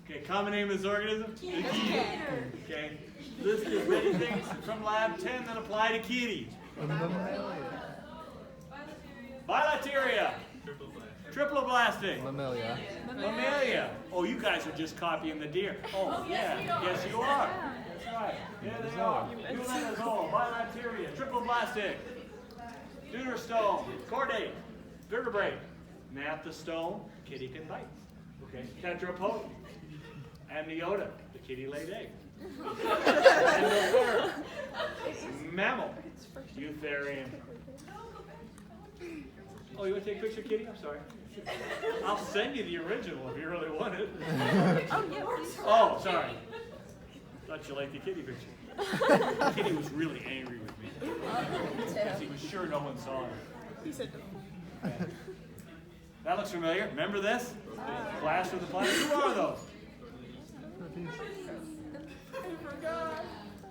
Okay, common name of this organism? Key. Okay. List of many things from lab 10 that apply to kitties. Bilateria. Triploblastic. Mammalia. Mammalia. Oh, you guys are just copying the deer. Oh, yeah. Yes, you are. That's right. Yeah, they are. Eumenozoa, bilateria, triploblastic, deuterostome, chordate, vertebrate, gnathostome, kitty can bite. Okay. Tetrapoda, amniota, the kitty laid egg. Endotherm, mammal, eutherian. Oh, you want to take a picture, kitty? I'm sorry. I'll send you the original if you really want it. Oh, sorry. Thought you liked the kitty picture. The kitty was really angry with me. Because he was sure no one saw it. He said no. That looks familiar. Remember this? Class with the planet. Who are those?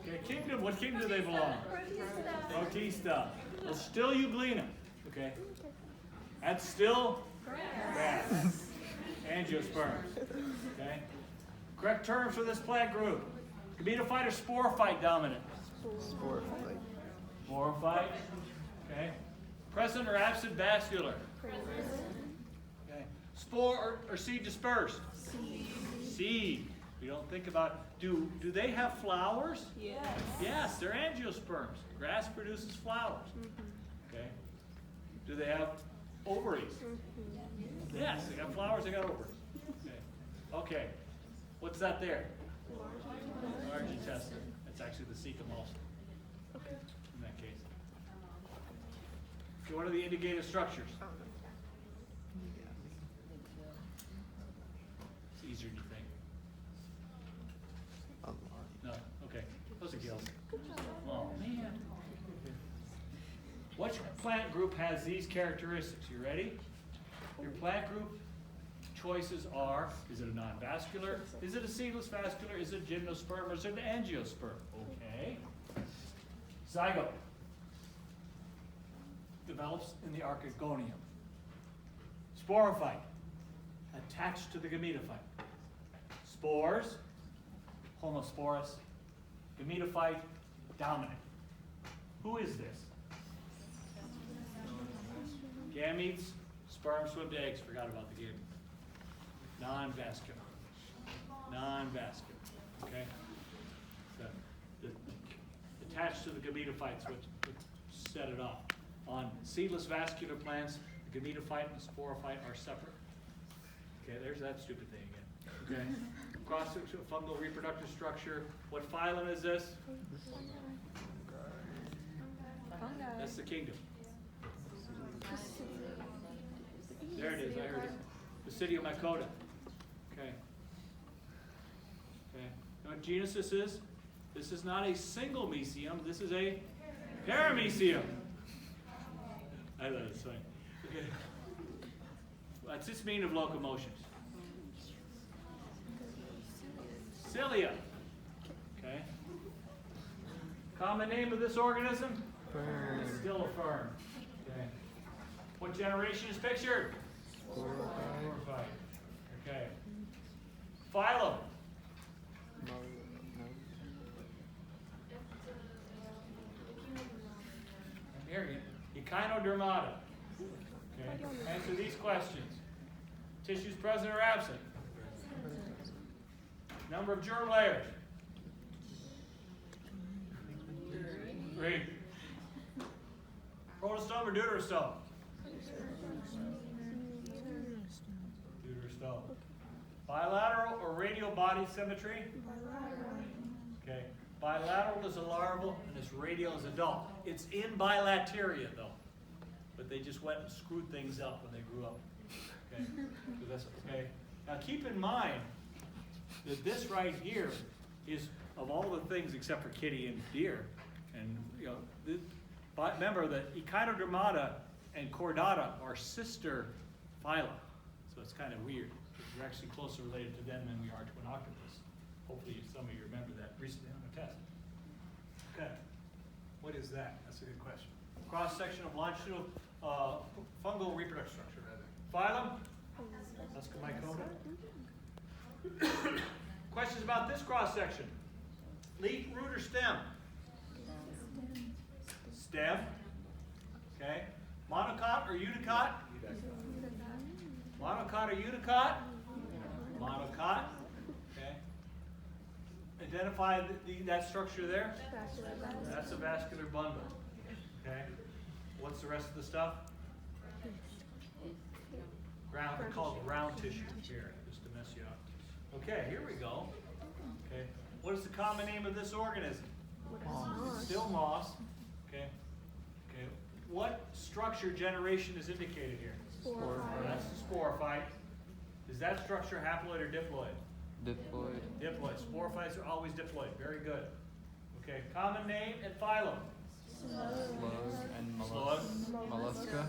Okay, kingdom. What kingdom do they belong? Protista. Well, still euglena. Okay. That's still grass. Angiosperms. Okay. Correct terms for this plant group. Gametophyte or sporophyte dominant? Sporophyte. Sporophyte. Okay. Present or absent vascular? Okay. Spore or seed dispersed? Seed. We don't think about, do they have flowers? Yes. Yes, they're angiosperms. Grass produces flowers. Okay. Do they have ovaries? Yes, they got flowers, they got ovaries. Okay. Okay. What's that there? Large intestine. That's actually the cecum also. In that case. Okay, what are the indicative structures? It's easier than you think. No, okay. Those are gills. Oh man. Which plant group has these characteristics? You ready? Your plant group choices are, is it a non-vascular? Is it a seedless vascular? Is it a gymnosperm? Or is it an angiosperm? Okay. Zygote. Develops in the archegonium. Sporophyte. Attached to the gametophyte. Spores. Homosporous. Gametophyte. Dominant. Who is this? Gametes. Sperm swim to eggs. Forgot about the gametes. Non-vascular. Non-vascular. Okay? The attached to the gametophytes, which set it off. On seedless vascular plants, the gametophyte and the sporophyte are separate. Okay, there's that stupid thing again. Okay, cross-section fungal reproductive structure. What phylum is this? That's the kingdom. There it is, I heard it. Basidiomycota. Okay. Okay. You know what genus this is? This is not a single mesium, this is a paramecium. I love this thing. Okay. What's this mean of locomotions? Cilia. Okay. Common name of this organism? Fern. Still a fern. Okay. What generation is pictured? Sporophyte. Okay. Phylum. Here, Echinodermata. Okay. Answer these questions. Tissues present or absent? Number of germ layers? 3. Protostome or deuterostome? Deuterostome. Bilateral or radial body symmetry? Okay. Bilateral is a larval and this radial is adult. It's in bilateria though, but they just went and screwed things up when they grew up. Okay. So that's okay. Now keep in mind that this right here is of all the things except for kitty and deer, and you know, remember that Echinodermata and Chordata are sister phyla, so it's kind of weird. We're actually closer related to them than we are to an octopus. Hopefully some of you remember that recently on a test. Okay, what is that? That's a good question. Cross section of longitudinal fungal reproductive structure. Phylum? Muscomycota. Questions about this cross section? Leaf, root, or stem? Stem. Okay. Monocot or eudicote? Monocot or eudicote? Monocot. Okay. Identify that structure there. That's a vascular bundle. Okay. What's the rest of the stuff? Ground. They're called ground tissue here, just to mess you up. Okay, here we go. Okay. What is the common name of this organism? Moss. Still moss. Okay. Okay. What structure generation is indicated here? Sporophyte. That's the sporophyte. Is that structure haploid or diploid? Diploid. Diploid. Sporophytes are always diploid. Very good. Okay. Common name and phylum. Slug and Slug. mollusca.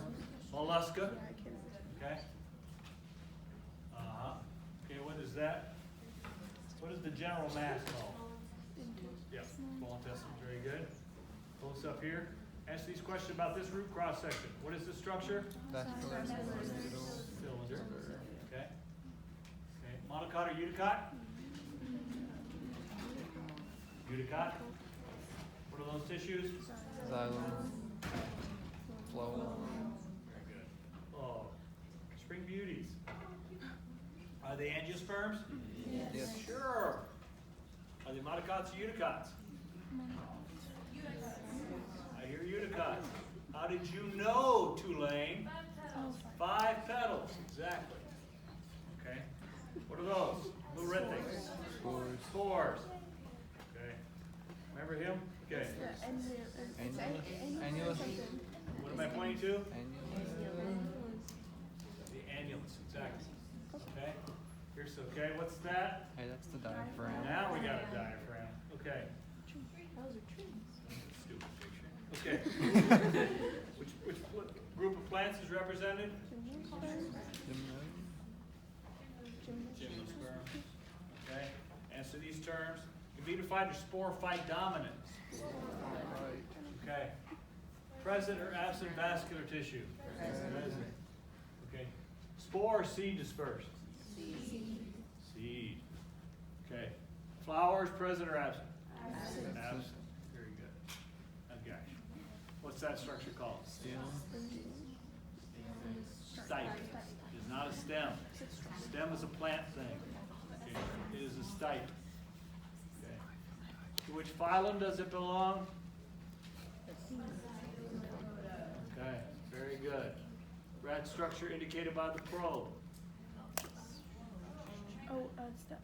Mollusca. Okay. Okay, what is that? What is the general mass called? Yep, small intestine, very good. Close up here. Answer these questions about this root cross section. What is the structure? Vascular Cylinder. Okay. Okay. Monocot or eudicote? Eudicote. What are those tissues? Xylem. Phloem. Very good. Oh, spring beauties. Are they angiosperms? Yes. Sure. Are they monocots or eudicots? I hear eudicots. How did you know, Tulane? 5 petals, exactly. Okay. What are those? Little red things. Spores. Spores. Okay. Remember him? Okay. Annulus. What am I pointing to? Annulus. The annulus, exactly. Okay. Here's okay. What's that? Hey, that's the diaphragm. Now we got a diaphragm. Okay. Stupid picture. Okay. which group of plants is represented? Gymnosperm. Okay. Answer these terms. Gametophyte or sporophyte dominant? Okay. Present or absent vascular tissue? Present. Okay. Spore or seed dispersed? Seed. Okay. Flowers present or absent? Absent. Absent. Very good. Oh gosh. What's that structure called? Stem. Stipe. It is not a stem. Stem is a plant thing. Okay. It is a stipe. Okay. To which phylum does it belong? Okay, very good. Rat structure indicated by the probe. It's the,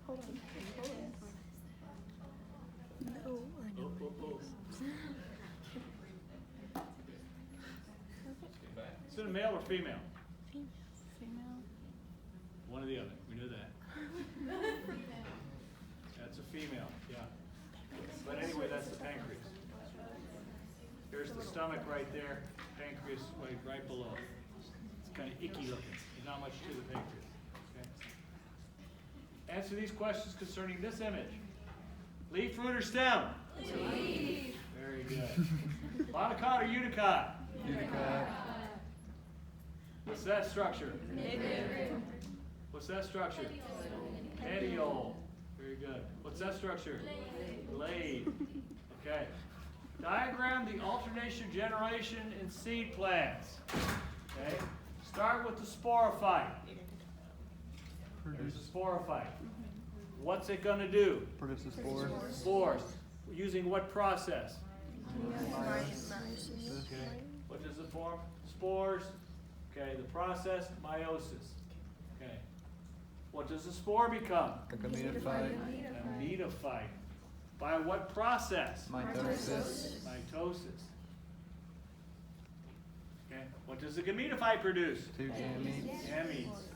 hold on. No, I know. Is it a male or female? Female. One or the other. We knew that. That's a female, yeah. But anyway, that's the pancreas. Here's the stomach right there. Pancreas right below. It's kind of icky looking. There's not much to the pancreas. Okay? Answer these questions concerning this image. Leaf, root, or stem? Leaf. Very good. Monocot or eudicote? Eudicote. What's that structure? What's that structure? Petiole. Very good. What's that structure? Blade. Okay. Diagram the alternation generation in seed plants. Okay. Start with the sporophyte. There's a sporophyte. What's it going to do? Produces spores. Spores. Using what process? Okay. What does it form? Spores. Okay, the process, meiosis. Okay. What does the spore become? A gametophyte. A metaphyte. By what process? Mitosis. Mitosis. Okay. What does the gametophyte produce? 2 gametes. Gametes.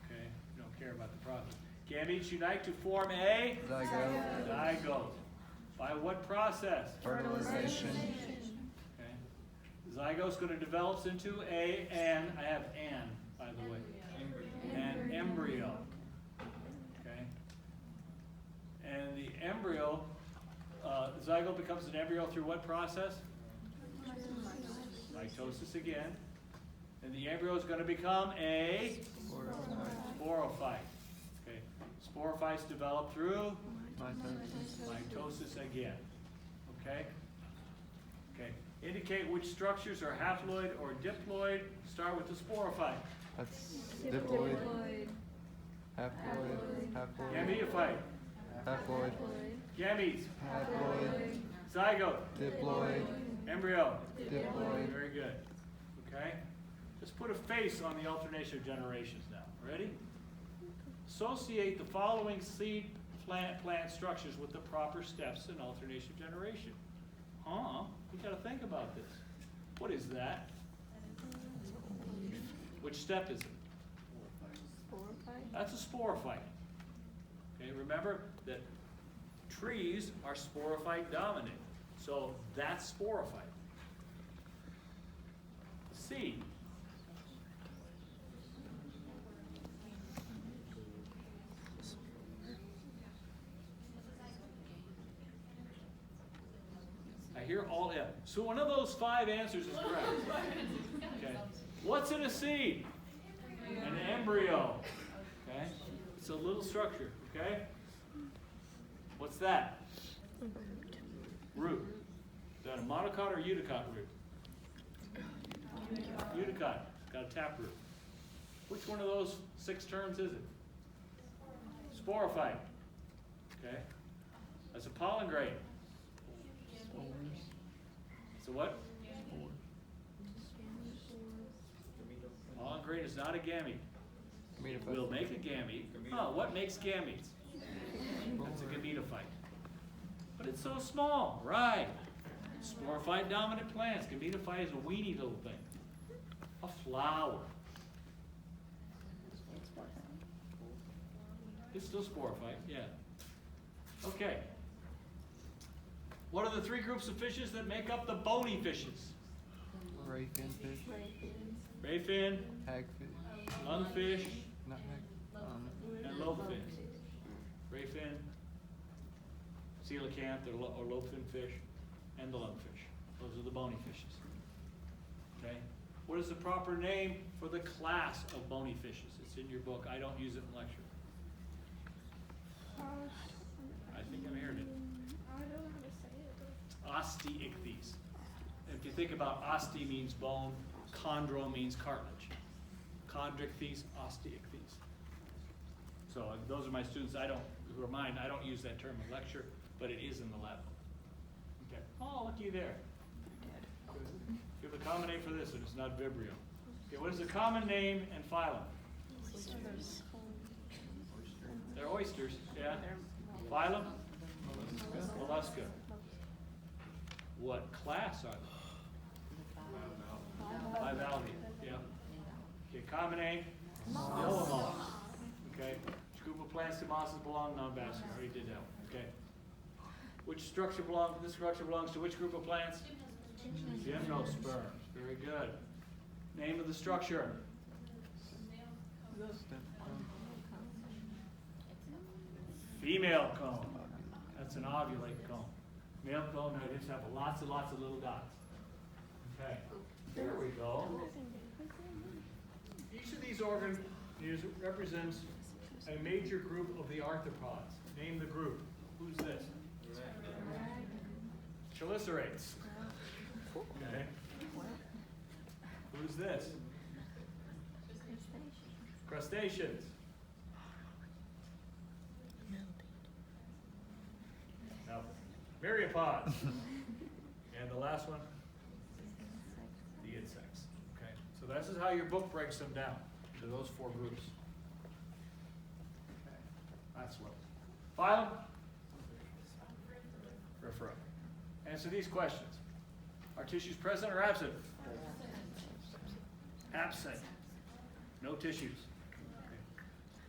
Okay, you don't care about the process. Gametes unite to form a Zygote. zygote. By what process? Fertilization. Okay. The zygote's going to develop into I have an, by the way. An embryo. Okay. And the embryo, the zygote becomes an embryo through what process? Mitosis again. And the embryo is going to become a sporophyte. Okay. Sporophytes develop through mitosis again. Okay? Okay. Indicate which structures are haploid or diploid. Start with the sporophyte. That's diploid. Haploid. Haploid. Gametophyte. Haploid. Gametes. Haploid. Zygote. Diploid. Embryo. Diploid. Very good. Okay? Just put a face on the alternation of generations now. Ready? Associate the following seed plant structures with the proper steps in alternation generation. You got to think about this. What is that? Which step is it? That's a sporophyte. Okay, remember that trees are sporophyte dominant. So that's sporophyte. Seed. I hear all F. So one of those 5 answers is correct. Okay. What's in a seed? An embryo. Okay. It's a little structure. Okay. What's that? Root. Is that a monocot or eudicote root? Eudicote. It's got a taproot. Which one of those 6 terms is it? Sporophyte. Okay. That's a pollen grain. So what? Pollen grain is not a gamete. We'll make a gamete. What makes gametes? That's a gametophyte. But it's so small, right? Sporophyte dominant plants. Gametophyte is a weeny little thing. A flower. It's still sporophyte, yeah. Okay. What are the 3 groups of fishes that make up the bony fishes? Ray finfish. Rayfin, Hagfish. lungfish, Nutmeg. and lobefin. Rayfin, coelacanth or lobefin fish, and the lungfish. Those are the bony fishes. Okay. What is the proper name for the class of bony fishes? It's in your book. I don't use it in lecture. I think I'm hearing it. I don't know how to say it. Osteichthyes. If you think about oste means bone, chondro means cartilage. Chondrichthyes, osteichthyes. So those are my students. Who are mine. I don't use that term in lecture, but it is in the lab. Okay. Oh, looky there. Good. Give a common name for this, and it's not Vibrio. Okay, what is the common name and phylum? They're oysters, yeah. Phylum? Mollusca. What class are they? Bivalve, yeah. Okay, common name? Still moss. Okay. Which group of plants do mosses belong? Non-vascular. I already did that one. Okay. Which structure belongs? This structure belongs to which group of plants? Gymnosperms. Very good. Name of the structure? Female cone. That's an ovulate cone. Male cone, no, they just have lots and lots of little dots. Okay. There we go. Each of these organs represents a major group of the arthropods. Name the group. Who's this? Chelicerates. Okay. Who's this? Crustaceans. Now, myriapods. And the last one? The insects. Okay. So this is how your book breaks them down to those four groups. Okay. That's what. Phylum? Refer. Answer these questions. Are tissues present or absent? Absent. No tissues. Okay.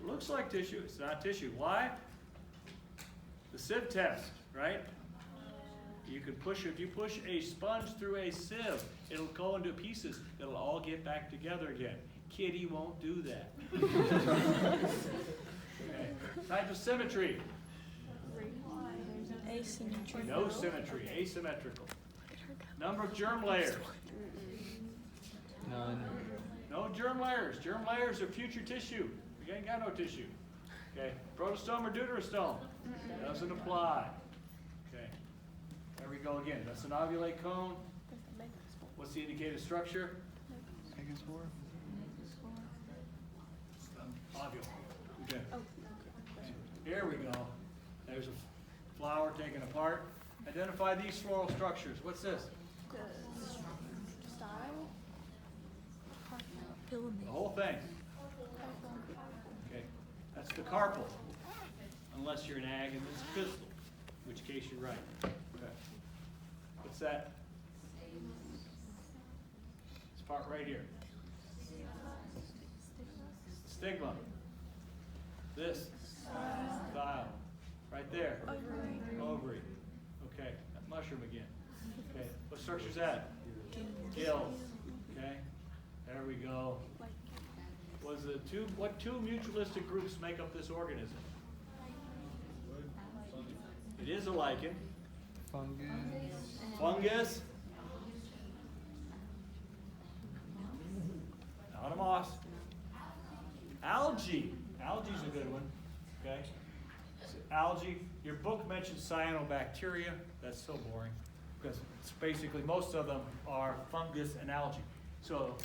It looks like tissue. It's not tissue. Why? The sieve test, right? You can push, if you push a sponge through a sieve, it'll go into pieces. It'll all get back together again. Kitty won't do that. Okay. Type of symmetry. Asymmetry. No symmetry. Asymmetrical. Number of germ layers. None. No germ layers. Germ layers are future tissue. You ain't got no tissue. Okay. Protostome or deuterostome? Doesn't apply. Okay. There we go again. That's an ovulate cone. What's the indicated structure? Megaspore. Ovule. Okay. Here we go. There's a flower taken apart. Identify these floral structures. What's this? Style. The whole thing. Okay. That's the carpel. Unless you're an ag and it's pistil, in which case you're right. Okay. What's that? This part right here. Stigma. This. Style. Right there. Ovary. Okay. That mushroom again. Okay. What structure's that? Gills. Okay. There we go. What two mutualistic groups make up this organism? It is a lichen. Fungus. Fungus. Not a moss. Algae. Algae's a good one. Okay. So algae. Your book mentions cyanobacteria. That's so boring because it's basically most of them are fungus and algae. So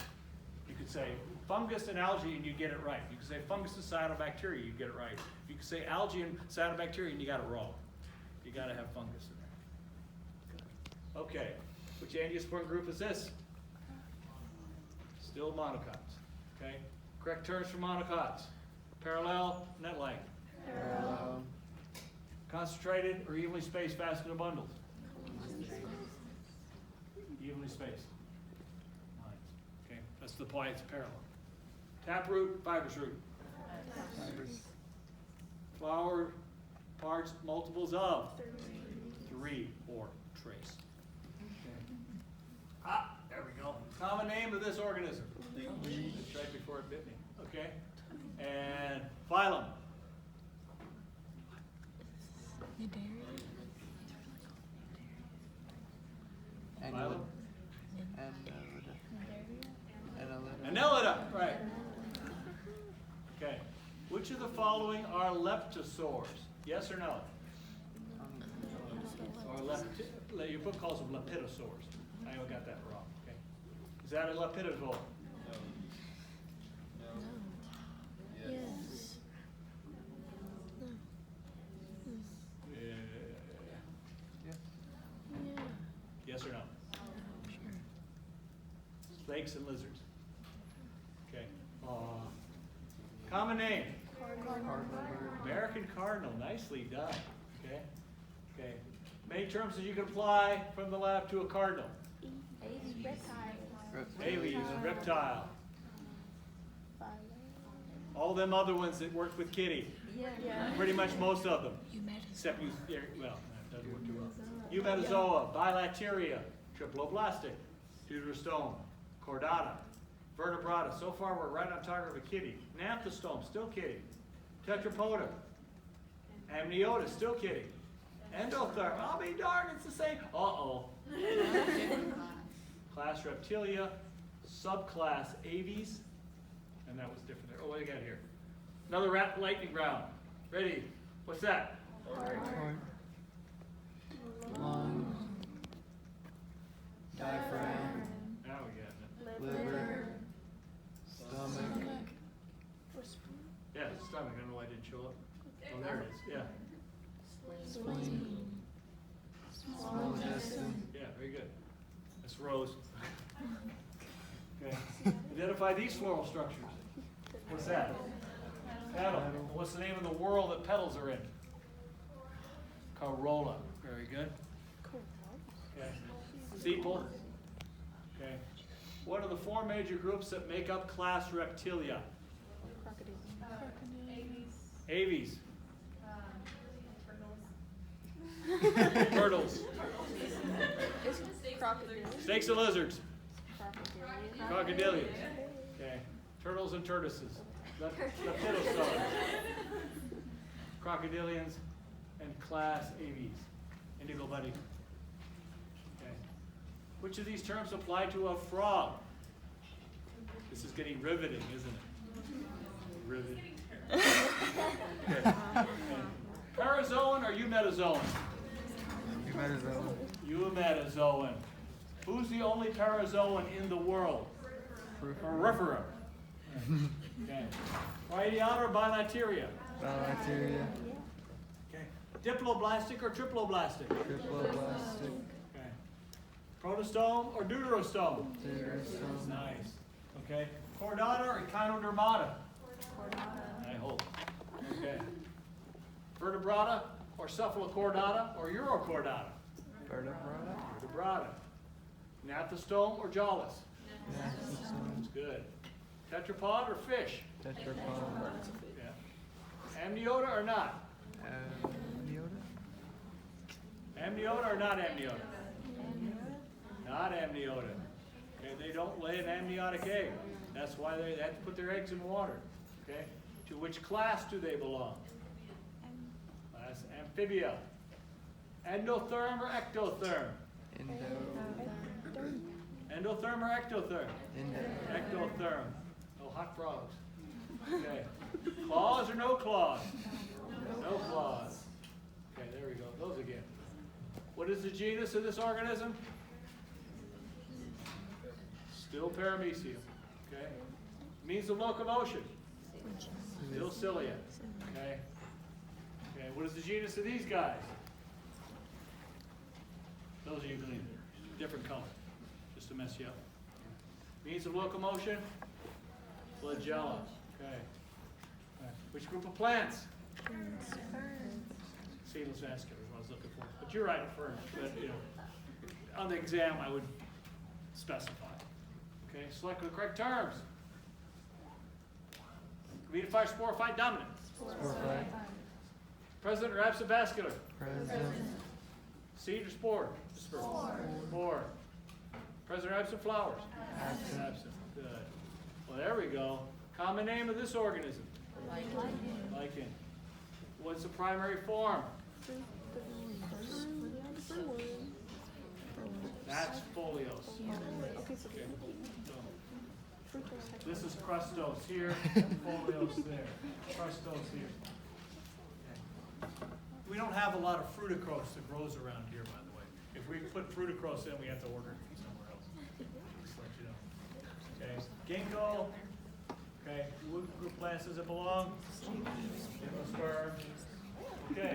you could say fungus and algae and you get it right. You could say fungus and cyanobacteria, you get it right. You could say algae and cyanobacteria and you got it wrong. You got to have fungus in there. Okay, which angiosperm group is this? Still monocots. Okay, correct terms for monocots. Parallel, net-like. Parallel. Concentrated or evenly spaced vascular bundles? Evenly spaced. Okay, that's the point, it's parallel. Taproot, fibrous root. Fibers. Flower parts, multiples of 3 or trace. Okay. Ah, there we go. Common name of this organism. It's right before it bit me. Okay. And phylum. Phylum. Annelida, right. Okay. Which of the following are leptosaurs? Yes or no? Or your book calls them lepidosaurs. I got that wrong. Okay. Is that a lepidosaur? Yes. Yes or no? snakes and lizards. Okay. Common name. American cardinal. Nicely done. Okay. Okay. Many terms that you can apply from the lab to a cardinal. Aves, reptile. All them other ones that worked with Kitty. Pretty much most of them. Except well, that doesn't work too well. Eumetazoa, bilateria, triploblastic, deuterostome, chordata, vertebrata. So far we're right on target with Kitty. Gnathostome, still Kitty. Tetrapoda, amniota, still Kitty. Endotherm, I'll be darned, it's the same. Uh-oh. Class Reptilia, subclass Aves, and that was different there. Oh, what do you got here? Another lightning round. Ready? What's that? Heart. Lungs. Diaphragm. Now we got it. Liver. Stomach. Yeah, stomach. I don't know why it didn't show up. Oh, there it is. Yeah. Spleen. Small intestine. Yeah, very good. That's Rose. Okay. Identify these floral structures. What's that? Petal. What's the name of the whorl that petals are in? Corolla. Very good. Okay. Sepal. Okay. What are the four major groups that make up class Reptilia? Aves. Turtles. Snakes and lizards. Crocodilians. Okay. Turtles and tortoises. Lepidostome. Crocodilians and class Aves. Indigo buddy. Okay. Which of these terms apply to a frog? This is getting riveting, isn't it? Riveting. Okay. Parazoan or eumetazoan? Eumetazoan. Eumetazoan. Who's the only parazoan in the world? Peripheral. Okay. Radiata or bilateria? Bilateria. Okay. Diploblastic or triploblastic? Triploblastic. Okay. Protostome or deuterostome? Deuterostome. Nice. Okay. Chordata or echinodermata? I hope. Okay. Vertebrata or cephalachordata or urochordata? Vertebrata. Vertebrata. Gnathostome or jawless? Gnathostome. That's good. Tetrapod or fish? Tetrapod. Yeah. Amniota or not? Amniota. Amniota or not amniota? Not amniota. Okay, they don't lay an amniotic egg. That's why they have to put their eggs in water. Okay. To which class do they belong? Class Amphibia. Endotherm or ectotherm? Endotherm or ectotherm? Ectotherm. Oh, hot frogs. Okay. Claws or no claws? No claws. Okay, there we go. Those again. What is the genus of this organism? Still paramecium. Okay. Means of locomotion? Still cilia. Okay. Okay. What is the genus of these guys? Those of you gleaning. Different color. Just to mess you up. Means of locomotion? Flagella. Okay. Which group of plants? Seedless vascular is what I was looking for. But you're right, ferns. But you know, on the exam I would specify. Okay. Select the correct terms. Comedifier, sporophyte, dominant. Sporophyte. Present or absent vascular? Present. Seed or spore? Spore. Present or absent flowers? Absent. Good. Well, there we go. Common name of this organism? Lichen. What's the primary form? That's foliose. Okay. So, this is crustose here, foliose there. Crustose here. Okay. We don't have a lot of fruticose that grows around here, by the way. If we put fruticose in, we have to order it from somewhere else. Just to let you know. Okay. Ginkgo. Okay. What group plants does it belong? Gymnosperm. Okay.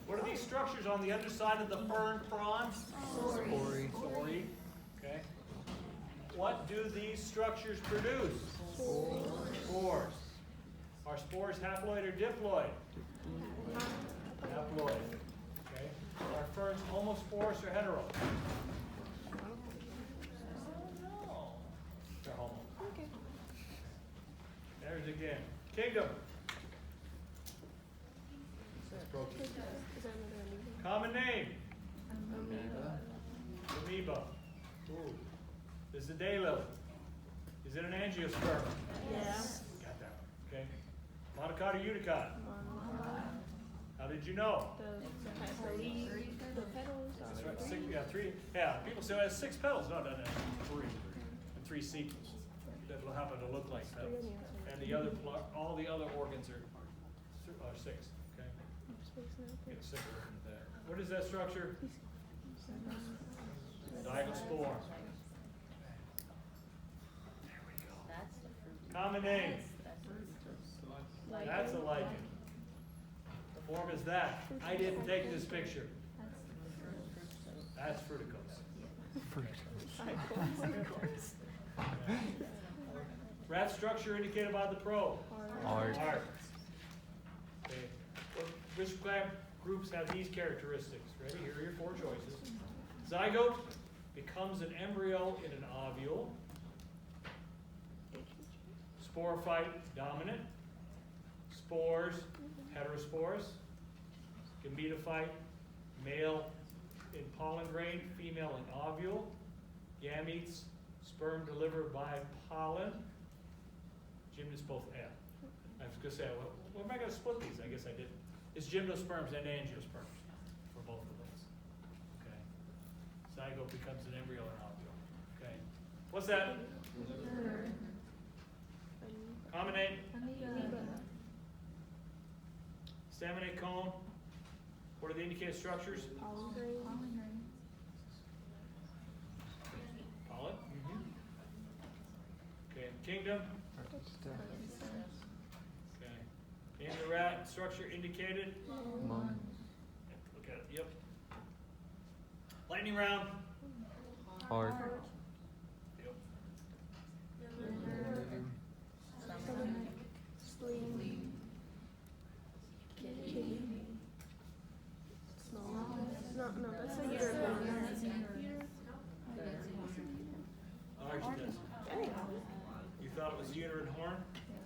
What are these structures on the other side of the fern fronds? Spory. Spory. Okay. What do these structures produce? Spores. Are spores haploid or diploid? Haploid. Okay. Are ferns homosporous or hetero? No. They're homo. Okay. There's again. Kingdom. That's protein. Is there another amoeba? Common name. Amoeba. Amoeba. Ooh. This is a daylily. Is it an angiosperm? Yes. Got that one. Okay. Monocot or eudicote? How did you know? The leaves, the petals. That's right. Six, yeah, three. Yeah, people say it has 6 petals. No, it doesn't have 3. And 3 sepals that will happen to look like petals. And the other, all the other organs are 6. Okay. Get sick of looking at that. What is that structure? Zygospore. That's the fruit. Common name. That's a lichen. The form is that. I didn't take this picture. That's fruticose. Rat structure indicated by the probe. Heart. Heart. Okay. Well, which plant groups have these characteristics? Ready? Here are your 4 choices. Zygote becomes an embryo in an ovule. Sporophyte, dominant. Spores, heterospores. Gametophyte, male in pollen grain, female in ovule. Gametes, sperm delivered by pollen. Gymnast both F. I was going to say, well, what am I going to split these? I guess I didn't. It's gymnosperms and angiosperms for both of those. Okay. Zygote becomes an embryo in ovule. Okay. What's that? Common name? Staminate cone. What are the indicated structures? Pollen. Okay. Kingdom. Okay. In the rat structure indicated? Mum. Look at it. Yep. Lightning round. Heart. Yep. Spleen. Kidney. Small. No, that's a uterine bone. Archdus. You thought it was uterine horn?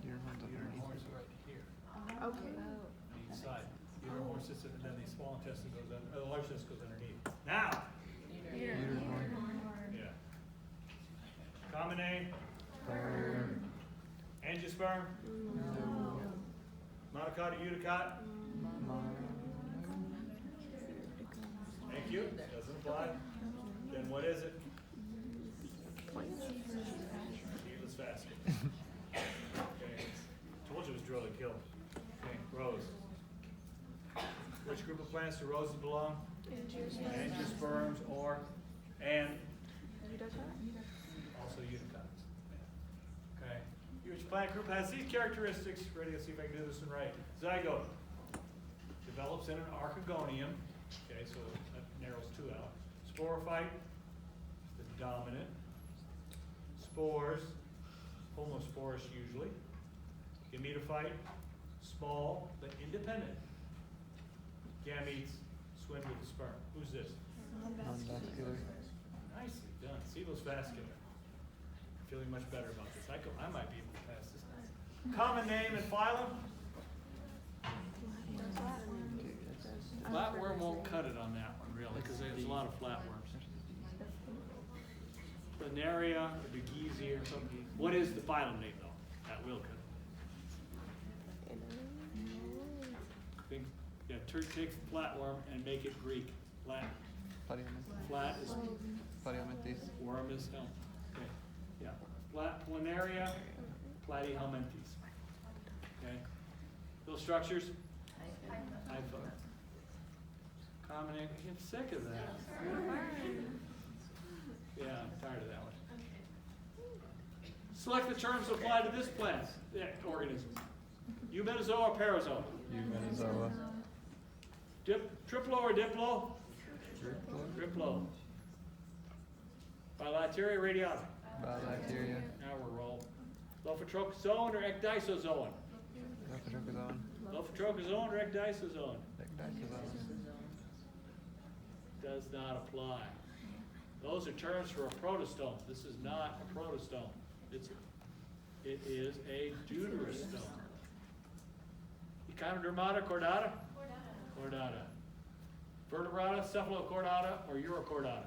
Uterine horn. Horn's right here. Okay. On each side. Uterine horn sits in, and then the small intestine goes under, the large intestine goes underneath. Now. Uterine horn. Yeah. Common name? Sperm. Angiosperm? Monocot or eudicote? Thank you. Doesn't apply. Then what is it? Needless vascular. Okay. Told you it was drill and kill. Okay. Rose. Which group of plants do roses belong? Angiosperms or also eudicotes. Okay. Which plant group has these characteristics? Ready? Let's see if I can do this one right. Zygote develops in an archegonium. Okay, so that narrows 2 out. Sporophyte, the dominant. Spores, homosporous usually. Gametophyte, small but independent. Gametes swim with the sperm. Who's this? Non-vascular. Nicely done. Sebos vascular. Feeling much better about this. I might be able to pass this now. Common name and phylum? Flatworm won't cut it on that one, really, because there's a lot of flatworms. Planaria, or Begizia, or something. What is the phylum name, though? That will cut it. Think, yeah, take flatworm and make it Greek. Flat. Flat is Planiamentis. worm is hell. Okay. Yeah. Planaria, platyhelminthes. Okay. Those structures? Hypha. Common name. I'm sick of that. Yeah, I'm tired of that one. Select the terms applied to this plant, organism. Eumetazoa or parazoa? Eumetazoa. Triplo or diplo? Triplo. Bilateria radiata? Bacteria. Now we're rolling. Lophotrochozoan or ecdysozoan? Lophotrochozoan. Lophotrochozoan or ecdysozoan? Ecdysozoan. Does not apply. Those are terms for a protostome. This is not a protostome. It is a deuterostome. Echinodermata chordata? Chordata. Vertebrata, cephalochordata, or urochordata?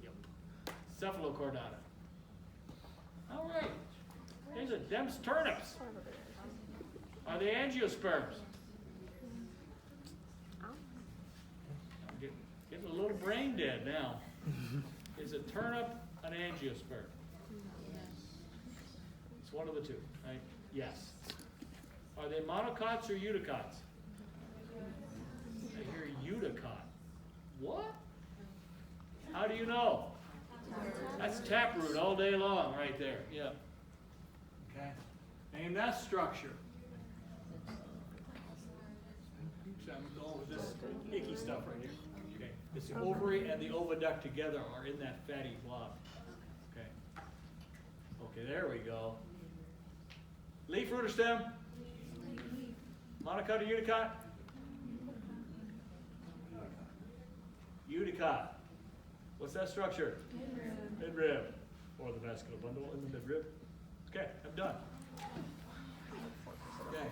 Yep. Cephalochordata. All right. These are them's turnips. Are they angiosperms? Getting a little brain dead now. Is a turnip an angiosperm? It's one of the two, right? Yes. Are they monocots or eudicots? I hear eudicot. What? How do you know? That's taproot all day long right there. Yeah. Okay. Name that structure. So I'm going with this icky stuff right here. Okay. It's the ovary and the oviduct together are in that fatty blob. Okay. Okay, there we go. Leaf, root, or stem? Monocot or eudicot? Eudicot. What's that structure? Midrib. Or the vascular bundle in the midrib. Okay, I'm done. Okay.